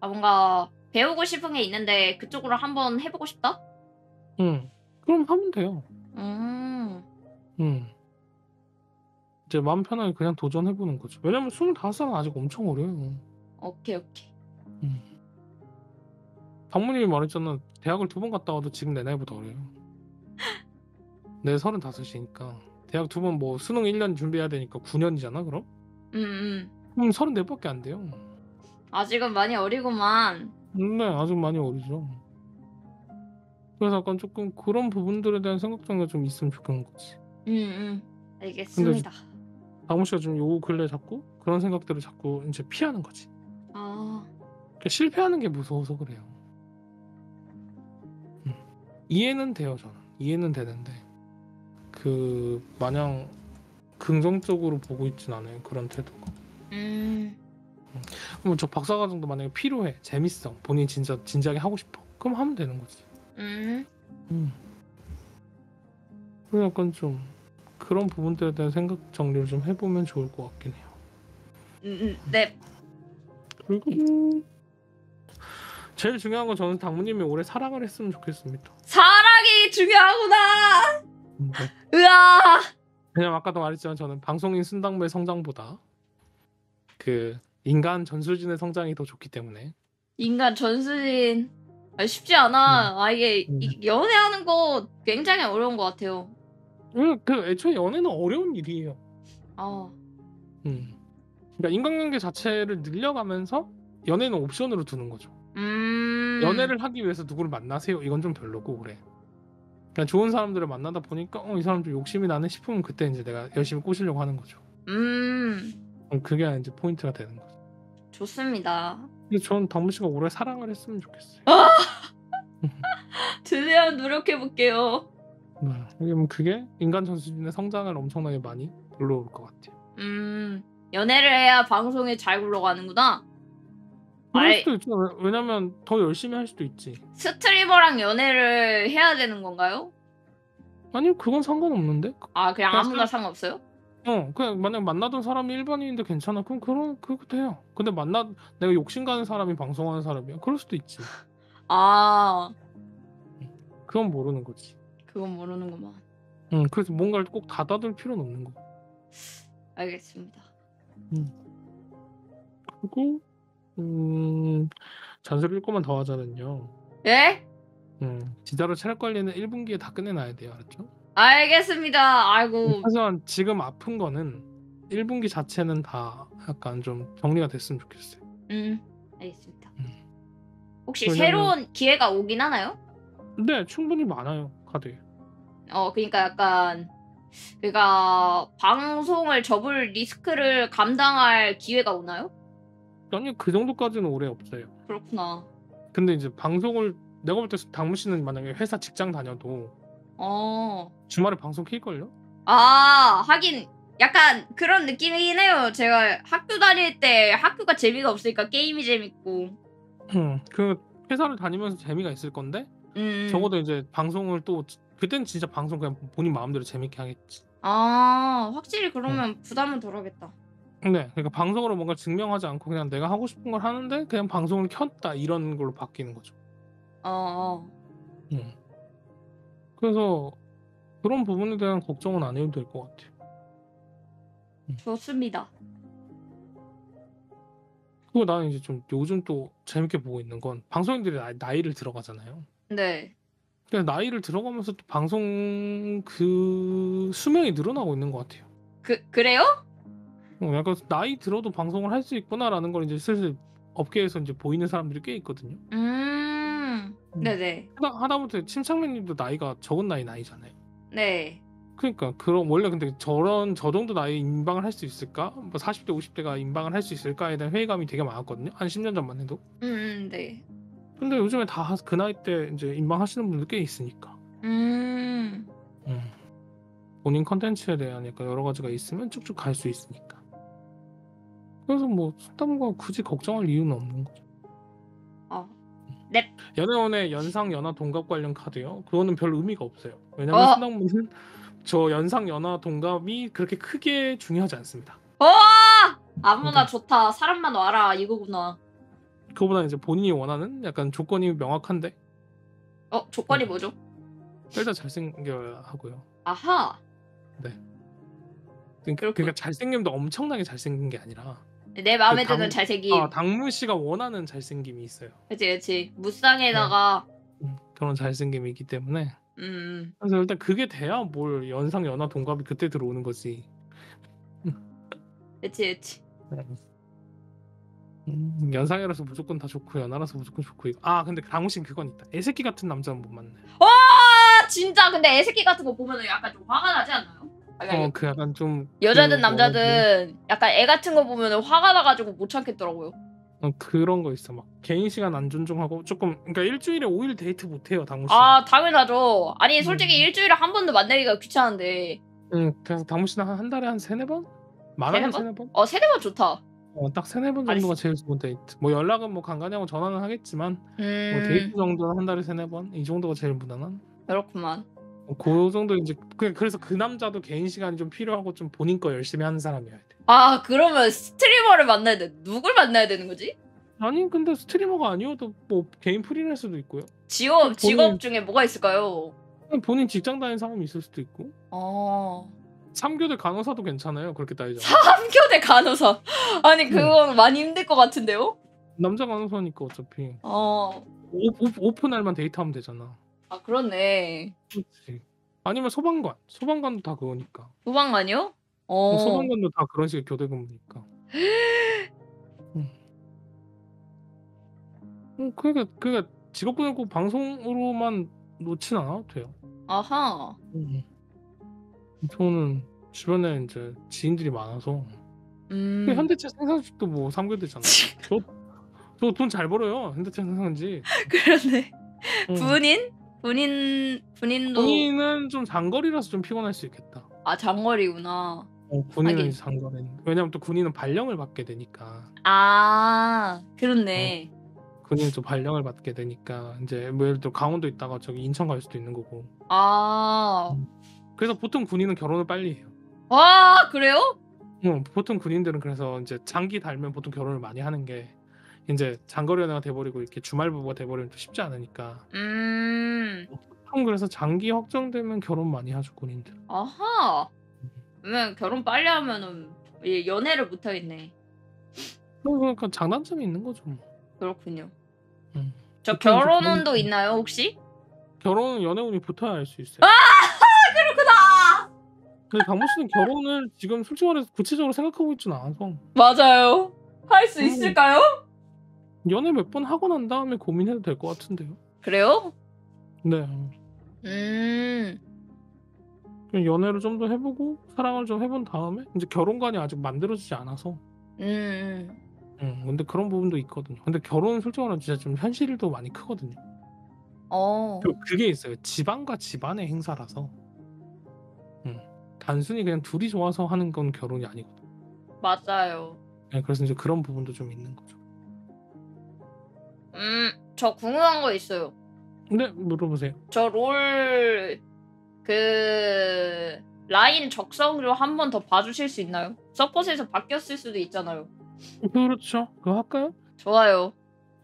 뭔가 배우고 싶은 게 있는데 그쪽으로 한번 해보고 싶다? 그럼 하면 돼요. 이제 마음 편하게 그냥 도전해보는 거죠. 왜냐면 25살은 아직 엄청 어려요. 오케이. 당무님이 말했잖아. 대학을 2번 갔다 와도 지금 내 나이보다 어려요. 내 35이니까 대학 2번 뭐 수능 1년 준비해야 되니까 9년이잖아 그럼? 그럼 34밖에 안 돼요. 아직은 많이 어리구만. 네, 아직 많이 어리죠. 그래서 약간 조금 그런 부분들에 대한 생각정리가 좀 있으면 좋겠는 거지. 알겠습니다. 당무 씨가 좀 요 근래 자꾸 그런 생각들을 자꾸 이제 피하는 거지. 그러니까 실패하는 게 무서워서 그래요. 이해는 돼요, 저는. 이해는 되는데 마냥 긍정적으로 보고 있진 않아요. 그런 태도가. 그럼 저 박사과정도 만약에 필요해, 재밌어, 본인이 진짜 진지하게 하고 싶어, 그럼 하면 되는 거지. 그래서 약간 좀 그런 부분들에 대한 생각 정리를 좀 해보면 좋을 것 같긴 해요. 네. 그리고 제일 중요한 건 저는 당무님이 올해 사랑을 했으면 좋겠습니다. 사랑이 중요하구나. 네. 으아. 왜냐면 아까도 말했지만 저는 방송인 순당무의 성장보다 그 인간 전수진의 성장이 더 좋기 때문에. 인간 전수진 쉽지 않아. 이게 연애하는 거 굉장히 어려운 것 같아요. 그 애초에 연애는 어려운 일이에요. 그러니까 인간관계 자체를 늘려가면서 연애는 옵션으로 두는 거죠. 연애를 하기 위해서 누구를 만나세요? 이건 좀 별로고 그래. 그냥 좋은 사람들을 만나다 보니까 이 사람 좀 욕심이 나네 싶으면 그때 이제 내가 열심히 꼬시려고 하는 거죠. 그게 이제 포인트가 되는 거죠. 좋습니다. 근데 전 당무 씨가 올해 사랑을 했으면 좋겠어요. 최대한 노력해 볼게요. 왜냐면 그게 인간 전수진의 성장을 엄청나게 많이 불러올 것 같아요. 연애를 해야 방송에 잘 굴러가는구나. 그럴 수도 있죠. 왜냐면 더 열심히 할 수도 있지. 스트리머랑 연애를 해야 되는 건가요? 아니요, 그건 상관없는데. 그냥 아무나 상관없어요? 그냥 만약 만나던 사람이 일반인인데 괜찮아, 그럼 그것도 해요. 근데 내가 욕심 가는 사람이 방송하는 사람이야, 그럴 수도 있지. 그건 모르는 거지. 그건 모르는구만. 그래서 뭔가를 꼭 닫아둘 필요는 없는 거. 알겠습니다. 그리고 잔소리 1거만 더 하자면요. 예? 지자로 체력 관리는 1분기에 다 끝내놔야 돼요, 알았죠? 알겠습니다. 아이고. 하지만 지금 아픈 거는 1분기 자체는 다 약간 좀 정리가 됐으면 좋겠어요. 알겠습니다. 혹시 새로운 기회가 오긴 하나요? 네, 충분히 많아요, 카드에. 그러니까 약간 방송을 접을 리스크를 감당할 기회가 오나요? 아니, 그 정도까지는 올해 없어요. 그렇구나. 근데 이제 방송을 내가 볼 때 당무 씨는 만약에 회사 직장 다녀도 주말에 방송 킬걸요? 하긴 약간 그런 느낌이긴 해요. 제가 학교 다닐 때 학교가 재미가 없으니까 게임이 재밌고. 그 회사를 다니면서 재미가 있을 건데 적어도 이제 방송을 또 그땐 진짜 방송 그냥 본인 마음대로 재밌게 하겠지. 확실히 그러면 부담은 덜하겠다. 네, 그러니까 방송으로 뭔가 증명하지 않고 그냥 내가 하고 싶은 걸 하는데 그냥 방송을 켰다 이런 걸로 바뀌는 거죠. 그래서 그런 부분에 대한 걱정은 안 해도 될 것 같아요. 좋습니다. 그리고 나는 이제 좀 요즘 또 재밌게 보고 있는 건 방송인들이 나이를 들어가잖아요. 네. 그래서 나이를 들어가면서 또 방송 그 수명이 늘어나고 있는 것 같아요. 그래요? 약간 나이 들어도 방송을 할 수 있구나라는 걸 이제 슬슬 업계에서 이제 보이는 사람들이 꽤 있거든요. 네네. 하다못해 침착맨님도 나이가 적은 나이잖아요. 네. 그러니까 그럼 원래 근데 저 정도 나이에 임방을 할 수 있을까? 뭐 40대 50대가 임방을 할 수 있을까에 대한 회의감이 되게 많았거든요. 한 10년 전만 해도. 네. 근데 요즘에 다 그 나이 때 이제 임방하시는 분들 꽤 있으니까. 본인 컨텐츠에 대한 약간 여러 가지가 있으면 쭉쭉 갈 수 있으니까. 그래서 뭐 수담과 굳이 걱정할 이유는 없는 거죠. 네. 연애원의 연상 연하 동갑 관련 카드요. 그거는 별 의미가 없어요. 왜냐면 수담문은 저 연상 연하 동갑이 그렇게 크게 중요하지 않습니다. 아무나 좋다. 사람만 와라 이거구나. 그거보다 이제 본인이 원하는 약간 조건이 명확한데. 조건이 뭐죠? 일단 잘생겨야 하고요. 아하. 네. 그러니까 잘생김도 엄청나게 잘생긴 게 아니라 내 마음에 드는 잘생김. 당무 씨가 원하는 잘생김이 있어요. 그치. 무쌍에다가 그런 잘생김이 있기 때문에. 그래서 일단 그게 돼야 뭘 연상 연하 동갑이 그때 들어오는 거지. 그치. 연상이라서 무조건 다 좋고 연하라서 무조건 좋고. 근데 당무 씨는 그건 있다. 애새끼 같은 남자는 못 만나요. 진짜 근데 애새끼 같은 거 보면 약간 좀 화가 나지 않나요? 그 약간 좀 여자든 남자든 약간 애 같은 거 보면 화가 나가지고 못 참겠더라고요. 그런 거 있어. 막 개인 시간 안 존중하고 조금. 그러니까 일주일에 5일 데이트 못 해요, 당무 씨. 당연하죠. 아니 솔직히 일주일에 한 번도 만나기가 귀찮은데. 그래서 당무 씨는 한 달에 한 3-4번? 세네 많아야 번? 3-4번? 세네 번 좋다. 딱 3-4번 정도가 제일 좋은 데이트. 뭐 연락은 뭐 간간히 하고 전화는 하겠지만 뭐 데이트 정도는 한 달에 3-4번 이 정도가 제일 무난한? 그렇구만. 그 정도 이제 그래서 그 남자도 개인 시간이 좀 필요하고 좀 본인 거 열심히 하는 사람이어야 돼. 그러면 스트리머를 만나야 돼. 누굴 만나야 되는 거지? 아니 근데 스트리머가 아니어도 뭐 개인 프리랜서도 있고요. 직업 중에 뭐가 있을까요? 본인 직장 다니는 사람이 있을 수도 있고. 3교대 간호사도 괜찮아요. 그렇게 따지자면. 3교대 간호사. 아니 그건 많이 힘들 것 같은데요? 남자 간호사니까 어차피. 오픈할만 데이트하면 되잖아. 그렇네. 그렇지. 아니면 소방관. 소방관도 다 그거니까. 소방관이요? 소방관도 다 그런 식의 교대 근무니까. 그러니까 직업군을 꼭 방송으로만 놓진 않아도 돼요. 아하. 저는 주변에 이제 지인들이 많아서 현대차 생산직도 뭐 3교대잖아. 저 돈 잘 벌어요. 현대차 생산직. 그러네. 본인도 본인은 좀 장거리라서 좀 피곤할 수 있겠다. 장거리구나. 군인은 장거리. 왜냐면 또 군인은 발령을 받게 되니까. 그렇네. 군인은 또 발령을 받게 되니까 이제 뭐 예를 들어 강원도 있다가 저기 인천 갈 수도 있는 거고. 그래서 보통 군인은 결혼을 빨리 해요. 그래요? 보통 군인들은 그래서 이제 장기 달면 보통 결혼을 많이 하는 게 이제 장거리 연애가 돼버리고 이렇게 주말 부부가 돼버리면 또 쉽지 않으니까. 그래서 장기 확정되면 결혼 많이 하죠 군인들. 아하. 그러면 결혼 빨리 하면은 연애를 못 하겠네. 그러니까 장단점이 있는 거죠. 뭐. 그렇군요. 저 결혼운도 있나요 혹시? 결혼은 연애운이 붙어야 할 수 있어요. 그렇구나. 근데 당무 씨는 결혼을 지금 솔직히 말해서 구체적으로 생각하고 있진 않아서. 맞아요. 할 수 있을까요? 연애 몇 번 하고 난 다음에 고민해도 될 것 같은데요. 그래요? 네. 연애를 좀 더 해보고 사랑을 좀 해본 다음에 이제 결혼관이 아직 만들어지지 않아서. 근데 그런 부분도 있거든요. 근데 결혼은 솔직히 말하면 진짜 좀 현실도 많이 크거든요. 그게 있어요. 집안과 집안의 행사라서. 단순히 그냥 둘이 좋아서 하는 건 결혼이 아니거든. 맞아요. 그래서 이제 그런 부분도 좀 있는 거죠. 저 궁금한 거 있어요. 네, 물어보세요. 저 롤 라인 적성으로 한 번 더 봐주실 수 있나요? 서폿에서 바뀌었을 수도 있잖아요. 그렇죠. 그거 할까요? 좋아요.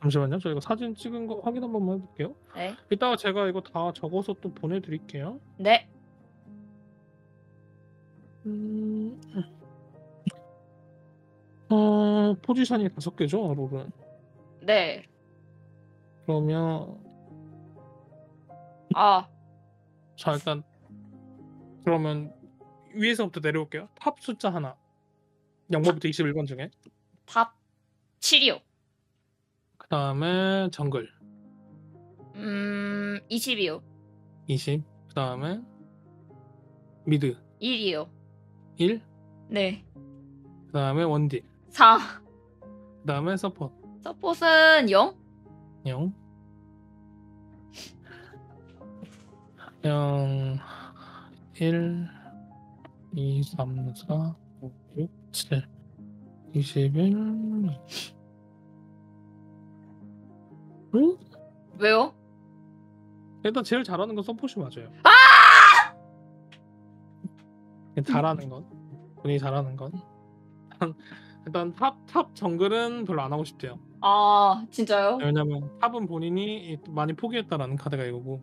잠시만요. 저 이거 사진 찍은 거 확인 한 번만 해볼게요. 네. 이따가 제가 이거 다 적어서 또 보내드릴게요. 네. 포지션이 5개죠, 롤은. 네. 그러면 자 일단 그러면 위에서부터 내려올게요. 탑 숫자 하나. 0번부터 21번 중에. 탑 7이요. 그 다음에 정글. 20이요. 20. 그 다음에 미드. 1이요. 1. 네. 그 다음에 원딜. 4. 그 다음에 서폿. 서폿은 0? 0. 0. 1. 2, 3, 4, 5, 6, 7. 21. 왜요? 일단 제일 잘하는 건 서폿이 맞아요. 잘하는 건. 본인이 잘하는 건. 일단 탑 정글은 별로 안 하고 싶대요. 진짜요? 왜냐면 탑은 본인이 많이 포기했다라는 카드가 이거고.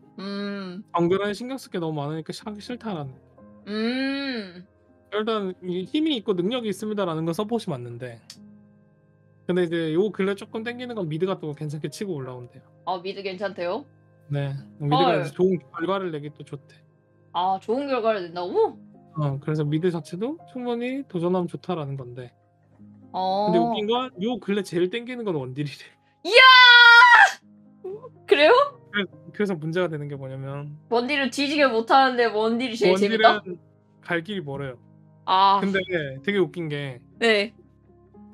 정글은 신경 쓸 게 너무 많으니까 하기 싫다라는. 일단 힘이 있고 능력이 있습니다라는 건 서폿이 맞는데. 근데 이제 요 근래 조금 땡기는 건 미드가 또 괜찮게 치고 올라온대요. 미드 괜찮대요? 네. 미드가 이제 좋은 결과를 내기 또 좋대. 좋은 결과를 낸다고? 그래서 미드 자체도 충분히 도전하면 좋다라는 건데. 근데 웃긴 건 요 근래 제일 땡기는 건 원딜이래. 이야! 그래요? 그래서 문제가 되는 게 뭐냐면 원딜은 뒤지게 못하는데 원딜이 제일 재밌다? 원딜은 갈 길이 멀어요. 아. 근데 되게 웃긴 게 네.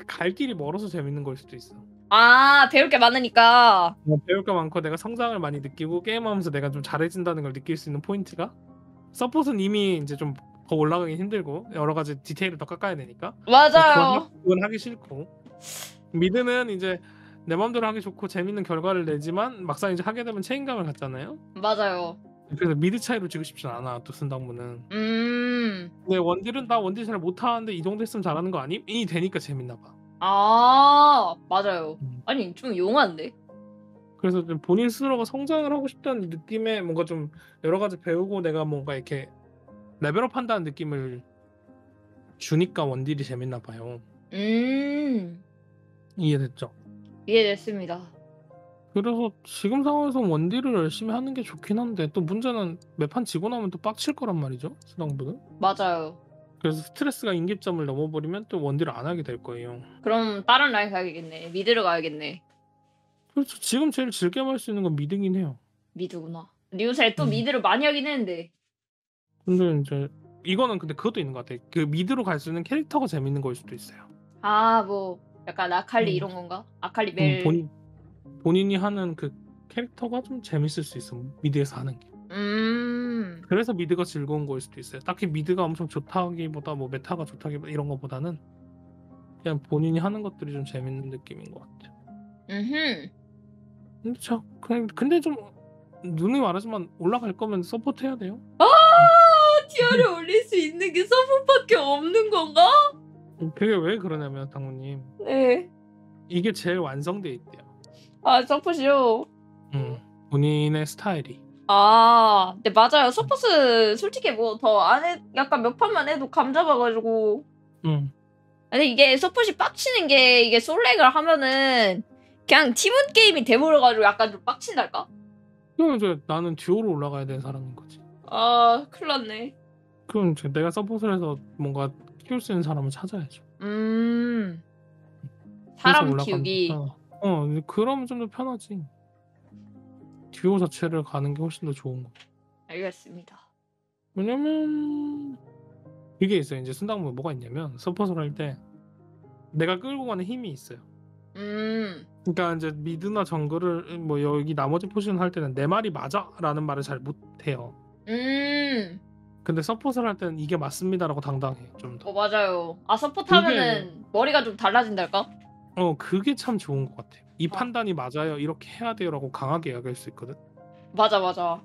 갈 길이 멀어서 재밌는 걸 수도 있어. 아, 배울 게 많으니까. 배울 게 많고 내가 성장을 많이 느끼고 게임하면서 내가 좀 잘해진다는 걸 느낄 수 있는 포인트가 서폿은 이미 이제 좀 더 올라가기 힘들고 여러 가지 디테일을 더 깎아야 되니까. 맞아요. 그건 하기 싫고. 미드는 이제 내 마음대로 하기 좋고 재밌는 결과를 내지만 막상 이제 하게 되면 책임감을 갖잖아요. 맞아요. 그래서 미드 차이로 지고 싶진 않아 또 쓴다면은. 근데 원딜은 나 원딜 잘 못하는데 이 정도 했으면 잘하는 거 아님? 이 되니까 재밌나 봐. 아 맞아요. 아니 좀 용한데. 그래서 좀 본인 스스로가 성장을 하고 싶다는 느낌에 뭔가 좀 여러 가지 배우고 내가 뭔가 이렇게 레벨업 한다는 느낌을 주니까 원딜이 재밌나 봐요. 이해됐죠? 이해됐습니다. 그래서 지금 상황에서 원딜을 열심히 하는 게 좋긴 한데 또 문제는 매판 지고 나면 또 빡칠 거란 말이죠. 수당분은. 맞아요. 그래서 스트레스가 임계점을 넘어버리면 또 원딜을 안 하게 될 거예요. 그럼 다른 라인 가야겠네. 미드를 가야겠네. 그렇죠. 지금 제일 즐겨할 수 있는 건 미드긴 해요. 미드구나. 근데 요새 또 미드를 많이 하긴 했는데. 근데 이제 이거는 근데 그것도 있는 것 같아. 그 미드로 갈 수 있는 캐릭터가 재밌는 거일 수도 있어요. 아 뭐 약간 아칼리 이런 건가? 아칼리 멜. 본인이 하는 그 캐릭터가 좀 재밌을 수 있어. 미드에서 하는 게. 그래서 미드가 즐거운 거일 수도 있어요. 딱히 미드가 엄청 좋다기보다 뭐 메타가 좋다기보다 이런 거보다는 그냥 본인이 하는 것들이 좀 재밌는 느낌인 것 같아요. 근데 좀 눈이 말하지만 올라갈 거면 서포트 해야 돼요. 티어를 올릴 수 있는 게 서포트밖에 없는 건가? 그게 왜 그러냐면 당무님. 네. 이게 제일 완성돼 있대요. 아 서폿이요? 본인의 스타일이. 아, 네 맞아요. 서폿은 솔직히 뭐 더 안 해, 약간 몇 판만 해도 감 잡아가지고. 근데 이게 서폿이 빡치는 게 이게 솔랭을 하면은 그냥 팀원 게임이 돼버려가지고 약간 좀 빡친달까? 그럼 이제 나는 듀오로 올라가야 되는 사람인 거지. 아, 큰일 났네. 그럼 이제 내가 서폿을 해서 뭔가 키울 수 있는 사람을 찾아야죠. 사람 키우기. 그러면 좀 더 편하지. 듀오 자체를 가는 게 훨씬 더 좋은 거. 알겠습니다. 왜냐면 그게 있어요. 이제 순당무 뭐가 있냐면 서폿을 할 때 내가 끌고 가는 힘이 있어요. 그러니까 이제 미드나 정글을 뭐 여기 나머지 포지션 할 때는 내 말이 맞아라는 말을 잘 못해요. 근데 서폿을 할 때는 이게 맞습니다라고 당당해 좀 더. 맞아요. 아 서폿 하면은 머리가 좀 달라진달까? 그게 참 좋은 것 같아요. 이 판단이 맞아요. 이렇게 해야 돼요라고 강하게 이야기할 수 있거든. 맞아.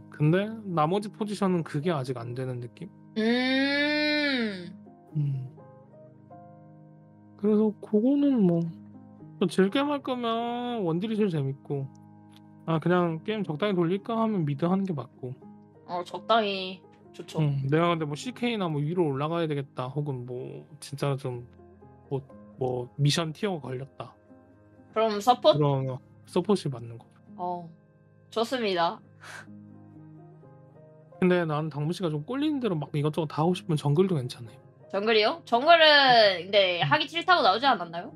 근데 나머지 포지션은 그게 아직 안 되는 느낌? 그래서 그거는 뭐 즐겜 할 거면 원딜이 제일 재밌고 그냥 게임 적당히 돌릴까 하면 미드 하는 게 맞고. 적당히 좋죠. 내가 근데 뭐 CK나 뭐 위로 올라가야 되겠다 혹은 뭐 진짜 좀 뭐 미션 티어가 걸렸다. 그럼 서폿? 그럼 서폿이 맞는 거. 좋습니다. 근데 난 당무 씨가 좀 꼴리는 대로 막 이것저것 다 하고 싶으면 정글도 괜찮아요. 정글이요? 정글은 근데 하기 싫다고 나오지 않았나요?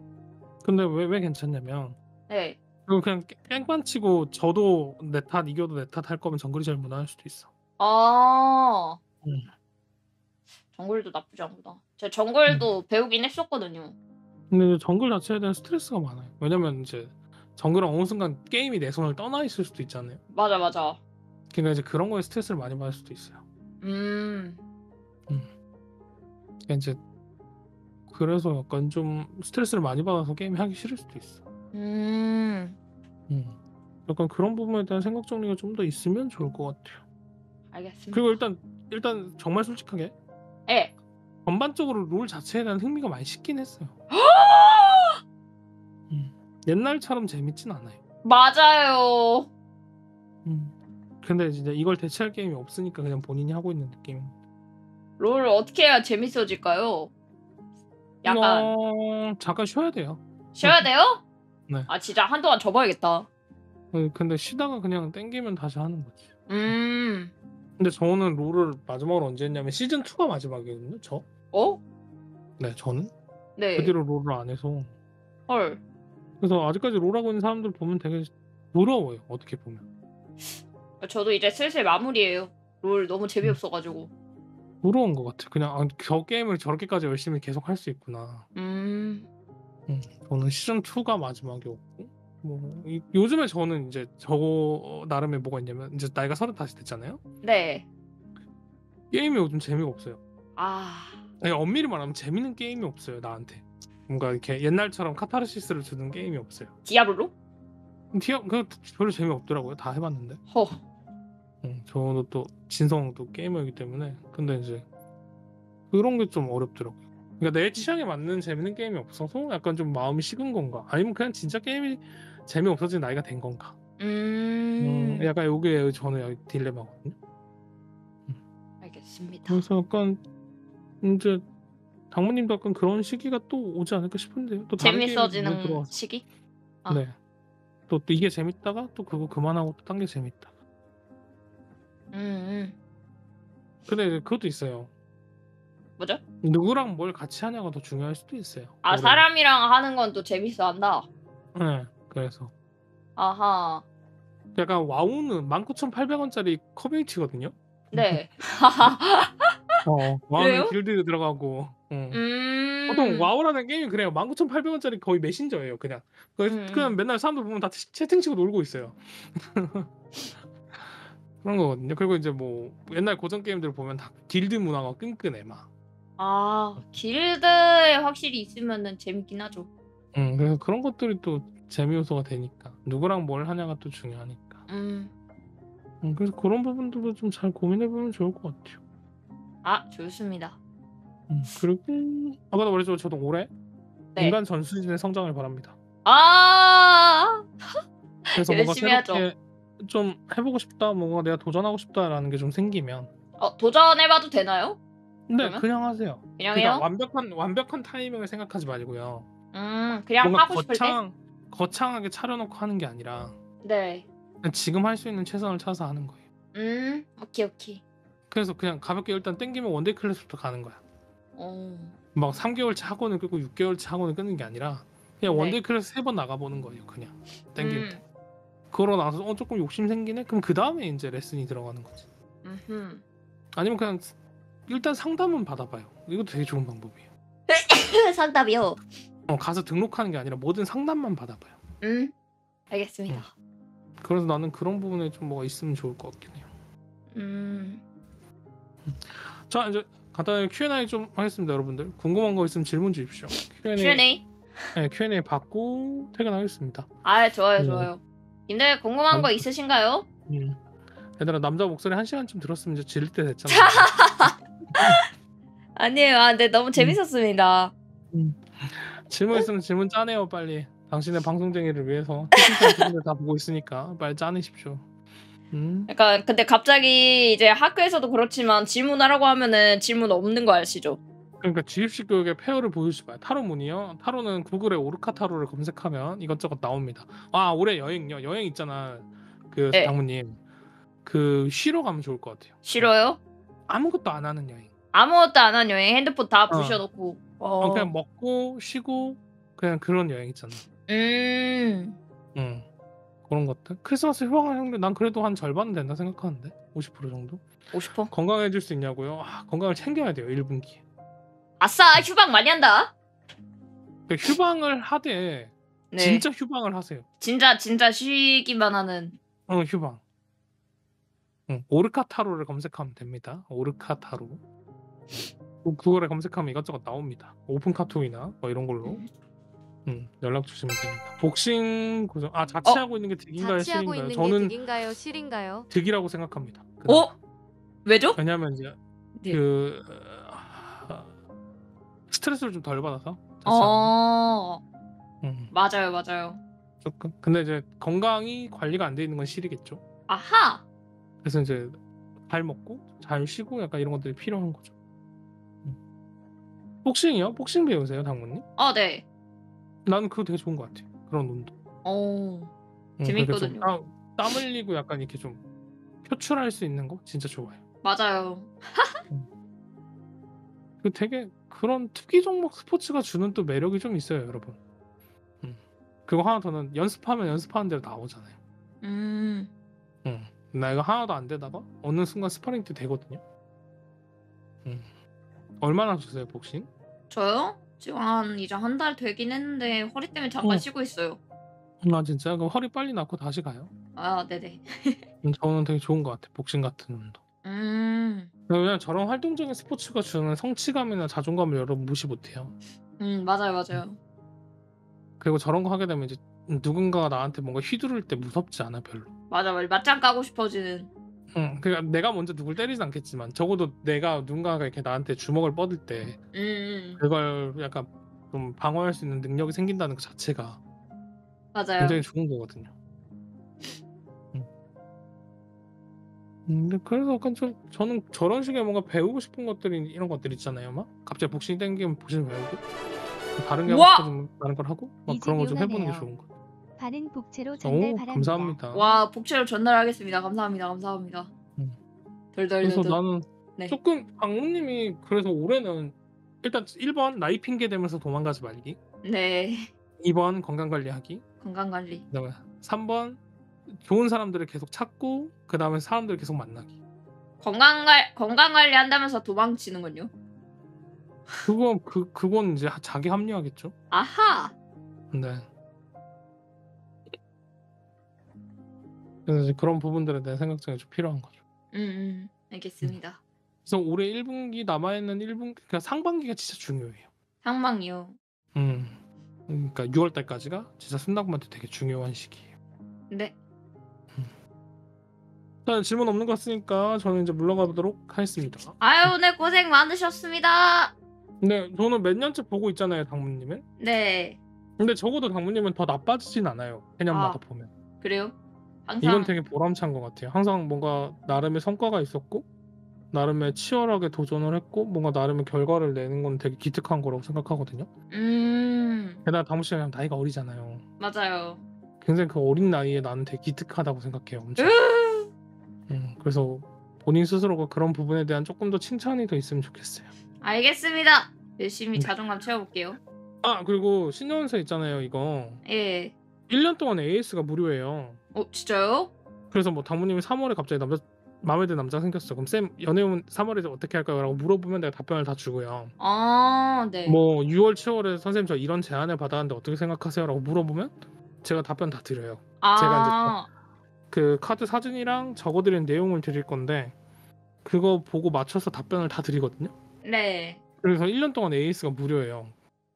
근데 왜 괜찮냐면 네. 그리고 그냥 깽판 치고 저도 내 탓 이겨도 내 탓 할 거면 정글이 제일 무난할 수도 있어. 정글도 나쁘지 않구나. 제가 정글도 배우긴 했었거든요. 근데 정글 자체에 대한 스트레스가 많아요. 왜냐면 이제 정글은 어느 순간 게임이 내 손을 떠나 있을 수도 있잖아요. 맞아. 그러니까 이제 그런 거에 스트레스를 많이 받을 수도 있어요. 그러니까 이제 그래서 약간 좀 스트레스를 많이 받아서 게임 하기 싫을 수도 있어. 약간 그런 부분에 대한 생각 정리가 좀 더 있으면 좋을 것 같아요. 알겠습니다. 그리고 일단 정말 솔직하게 예. 전반적으로 롤 자체에 대한 흥미가 많이 식긴 했어요. 옛날처럼 재밌진 않아요. 맞아요. 근데 이제 이걸 대체할 게임이 없으니까 그냥 본인이 하고 있는 느낌. 롤 어떻게 해야 재밌어질까요? 약간 잠깐 쉬어야 돼요. 쉬어야 돼요? 네. 아 진짜 한동안 접어야겠다. 근데 쉬다가 그냥 땡기면 다시 하는 거지. 음. 근데 저는 롤을 마지막으로 언제 했냐면 시즌 2가 마지막이거든요. 저. 네, 저는. 네. 그 뒤로 롤을 안 해서. 헐. 그래서 아직까지 롤하고 있는 사람들 보면 되게 부러워요. 어떻게 보면. 저도 이제 슬슬 마무리예요. 롤 너무 재미없어가지고. 부러운 것 같아. 그냥 저 게임을 저렇게까지 열심히 계속 할 수 있구나. 저는 시즌 2가 마지막이었고. 뭐 요즘에 저는 이제 저거 나름의 뭐가 있냐면 이제 나이가 35 됐잖아요. 네. 게임이 요즘 재미가 없어요. 아, 아니, 엄밀히 말하면 재밌는 게임이 없어요 나한테. 뭔가 이렇게 옛날처럼 카타르시스를 주는 게임이 없어요. 디아블로? 그 별로 재미없더라고요. 다 해봤는데. 허. 저도 또 진성도 게이머이기 때문에. 근데 이제 그런 게 좀 어렵더라고요. 그러니까 내 취향에 맞는 재밌는 게임이 없어서 약간 좀 마음이 식은 건가? 아니면 그냥 진짜 게임이 재미없어진 나이가 된 건가? 약간 요게 저는 딜레마거든요. 알겠습니다. 그래서 약간 이제 장모님도 약간 그런 시기가 또 오지 않을까 싶은데요. 또 다른 재밌어지는 시기? 아. 네. 또 이게 재밌다가 또 그거 그만하고 또 딴 게 재밌다. 근데 그것도 있어요. 뭐죠? 누구랑 뭘 같이 하냐가 더 중요할 수도 있어요. 아, 올해. 사람이랑 하는 건 또 재밌어 한다. 네, 그래서. 아하. 약간 와우는 19,800원짜리 커뮤니티거든요. 네. 와우는 길드 들어가고. 보통 와우라는 게임이 그래요. 19,800원짜리 거의 메신저예요, 그냥. 그냥 맨날 사람들 보면 다 채팅치고 놀고 있어요. 그런 거거든요. 그리고 이제 뭐 옛날 고전 게임들 보면 다 길드 문화가 끈끈해 막. 아, 길드에 확실히 있으면은 재밌긴 하죠. 그래서 그런 것들이 또 재미 요소가 되니까 누구랑 뭘 하냐가 또 중요하니까. 그래서 그런 부분들도 좀 잘 고민해보면 좋을 것 같아요. 아, 좋습니다. 그리고 아까도 말했지만 저도 올해 네. 인간 전수진의 성장을 바랍니다. 아, 그래서 뭔가 열심히 하죠. 새롭게 좀 해보고 싶다, 뭔가 내가 도전하고 싶다라는 게 좀 생기면 도전해봐도 되나요? 네, 그러면? 그냥 하세요. 그냥요? 그러니까 완벽한 타이밍을 생각하지 마시고요. 그냥 뭔가 하고 싶을 때? 거창하게 차려놓고 하는 게 아니라 네. 그냥 지금 할 수 있는 최선을 찾아서 하는 거예요. 오케이. 그래서 그냥 가볍게 일단 땡기면 원데이 클래스부터 가는 거야. 막 3개월치 학원을 끊고 6개월치 학원을 끊는 게 아니라 그냥 네. 원데이 클래스 3번 나가보는 거예요. 그냥 땡길 때. 그러고 나서 조금 욕심 생기네? 그럼 그 다음에 이제 레슨이 들어가는 거지. 아니면 그냥 일단 상담은 받아봐요. 이것도 되게 좋은 방법이에요. 상담이요? 가서 등록하는 게 아니라 모든 상담만 받아봐요. 알겠습니다. 그래서 나는 그런 부분에 좀 뭐가 있으면 좋을 것 같긴 해요. 자, 이제 간단하게 Q&A 좀 하겠습니다. 여러분들 궁금한 거 있으면 질문 주십시오. Q&A? 네, Q&A 받고 퇴근하겠습니다. 아, 좋아요. 님들 궁금한 거 있으신가요? 얘들아, 남자 목소리 1시간쯤 들었으면 이제 지를 때 됐잖아. 아니에요. 근데 너무 재밌었습니다. 질문 있으면 질문 짜내요, 빨리. 당신의 방송쟁이를 위해서. 채팅창 다 보고 있으니까 빨리 짜내십시오. 그러니까 근데 갑자기 이제 학교에서도 그렇지만 질문하라고 하면은 질문 없는 거 아시죠? 그러니까 주입식 교육의 폐허를 보여주지 마요. 타로문이요. 타로는 구글에 오르카 타로를 검색하면 이것저것 나옵니다. 아, 올해 여행요. 여행 있잖아. 그 네. 장모님. 그 쉬러 가면 좋을 것 같아요. 쉬러요? 아무것도 안 하는 여행. 아무것도 안 한 여행. 핸드폰 다 부셔놓고. 그냥 먹고 쉬고 그냥 그런 여행 있잖아. 그런 것들. 크리스마스 휴방하는데 난 그래도 한 절반은 된다 생각하는데 50% 정도. 50%? 건강해질 수 있냐고요? 건강을 챙겨야 돼요 1분기. 아싸, 휴방 많이 한다. 그러니까 휴방을 하되 네. 진짜 휴방을 하세요. 진짜 쉬기만 하는. 휴방. 오르카 타로를 검색하면 됩니다. 오르카 타로. 구글에 검색하면 이것저것 나옵니다. 오픈 카톡이나 뭐 이런 걸로 연락 주시면 됩니다. 복싱 고정. 자취하고 있는 게 득인가요, 실인가요? 저는 득인가요, 실인가요? 득이라고 생각합니다. 왜죠? 왜냐하면 이제 네. 스트레스를 좀 덜 받아서. 맞아요. 조금. 근데 이제 건강이 관리가 안 돼 있는 건 실이겠죠. 아하. 그래서 이제 잘 먹고 잘 쉬고 약간 이런 것들이 필요한 거죠. 복싱이요? 복싱 배우세요, 당무님? 네. 나는 그거 되게 좋은 것 같아요. 그런 운동. 재밌거든요. 땀 흘리고 약간 이렇게 좀 표출할 수 있는 거 진짜 좋아요. 맞아요. 그 되게 그런 특기 종목 스포츠가 주는 또 매력이 좀 있어요, 여러분. 그리고 하나 더는 연습하면 연습하는 대로 나오잖아요. 나 이거 하나도 안 되다가 어느 순간 스파링 때 되거든요. 얼마나 하셨어요, 복싱? 저요? 지금 이제 한 달 되긴 했는데 허리 때문에 잠깐 쉬고 있어요. 진짜? 그럼 허리 빨리 낫고 다시 가요? 네네. 저는 되게 좋은 것 같아, 복싱 같은 운동. 왜냐면 저런 활동적인 스포츠가 주는 성취감이나 자존감을 여러분 무시 못해요. 맞아요, 맞아요. 그리고 저런 거 하게 되면 이제 누군가가 나한테 뭔가 휘두를 때 무섭지 않아 별로. 맞아, 맞짱 까고 싶어지는. 그러니까 내가 먼저 누굴 때리진 않겠지만 적어도 내가 누군가가 이렇게 나한테 주먹을 뻗을 때 그걸 약간 좀 방어할 수 있는 능력이 생긴다는 것 자체가 맞아요. 굉장히 좋은 거거든요. 그래서 약간 저는 저런 식의 뭔가 배우고 싶은 것들이 이런 것들 있잖아요. 막 갑자기 복싱 땡기면 복싱 배우고 다른 게 하고 싶어지면 다른 걸 하고 막 그런 거 좀 해보는 게 좋은 거. 반응 복채로 전달 바랍니다. 감사합니다. 와, 복채로 전달하겠습니다. 감사합니다. 감사합니다. 그래서 나는 조금 강무님이 그래서 올해는 일단 1번 나이 핑계 대면서 도망가지 말기. 네. 2번 건강 관리하기. 건강 관리. 그다음에 3번 좋은 사람들을 계속 찾고 그다음에 사람들을 계속 만나기. 건강 관리 한다면서 도망치는군요. 그건 이제 자기 합리화겠죠. 아하. 네. 그래서 이제 그런 부분들에 대한 생각증이 좀 필요한 거죠. 알겠습니다. 그래서 올해 1분기 남아있는 1분기 그러니까 상반기가 진짜 중요해요. 상반기요. 그러니까 6월 달까지가 진짜 순당분한테 되게 중요한 시기예요. 네. 일단 질문 없는 거 같으니까 저는 이제 물러가 보도록 하겠습니다. 아유, 오늘 고생 많으셨습니다. 네, 저는 몇 년째 보고 있잖아요, 당무님은. 네. 근데 적어도 당무님은 더 나빠지진 않아요. 개념마다 보면. 그래요? 항상 이건 되게 보람찬 것 같아요. 항상 뭔가 나름의 성과가 있었고 나름의 치열하게 도전을 했고 뭔가 나름의 결과를 내는 건 되게 기특한 거라고 생각하거든요. 게다가 당무 씨가 그냥 나이가 어리잖아요. 맞아요. 굉장히 그 어린 나이에 나는 되게 기특하다고 생각해요. 엄청. 그래서 본인 스스로가 그런 부분에 대한 조금 더 칭찬이 더 있으면 좋겠어요. 알겠습니다. 열심히 자존감 채워볼게요. 아 그리고 신년사 있잖아요 이거. 예. 1년 동안 AS가 무료예요. 진짜요? 그래서 뭐 당무님이 3월에 갑자기 마음에 드는 남자가 생겼어. 그럼 쌤 연애운 3월에 어떻게 할까요? 라고 물어보면 내가 답변을 다 주고요. 네. 뭐 6월 7월에 선생님 저 이런 제안을 받았는데 어떻게 생각하세요? 라고 물어보면 제가 답변 다 드려요. 제가 이제 그 카드 사진이랑 적어드린 내용을 드릴 건데 그거 보고 맞춰서 답변을 다 드리거든요. 네. 그래서 1년 동안 AS가 무료예요.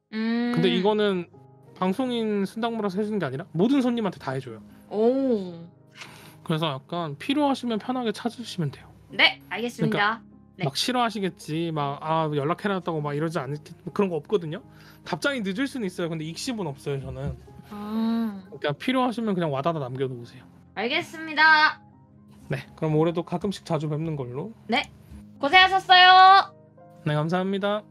근데 이거는 방송인 순당무라서 해주는 게 아니라 모든 손님한테 다 해줘요. 그래서 약간 필요하시면 편하게 찾으시면 돼요. 네, 알겠습니다. 그러니까 네. 막 싫어하시겠지, 막 연락해놨다고 막 이러지 않겠 그런 거 없거든요. 답장이 늦을 수는 있어요. 근데 익십은 없어요 저는. 그러니까 필요하시면 그냥 와다다 남겨놓으세요. 알겠습니다. 네, 그럼 올해도 가끔씩 자주 뵙는 걸로. 네, 고생하셨어요. 네, 감사합니다.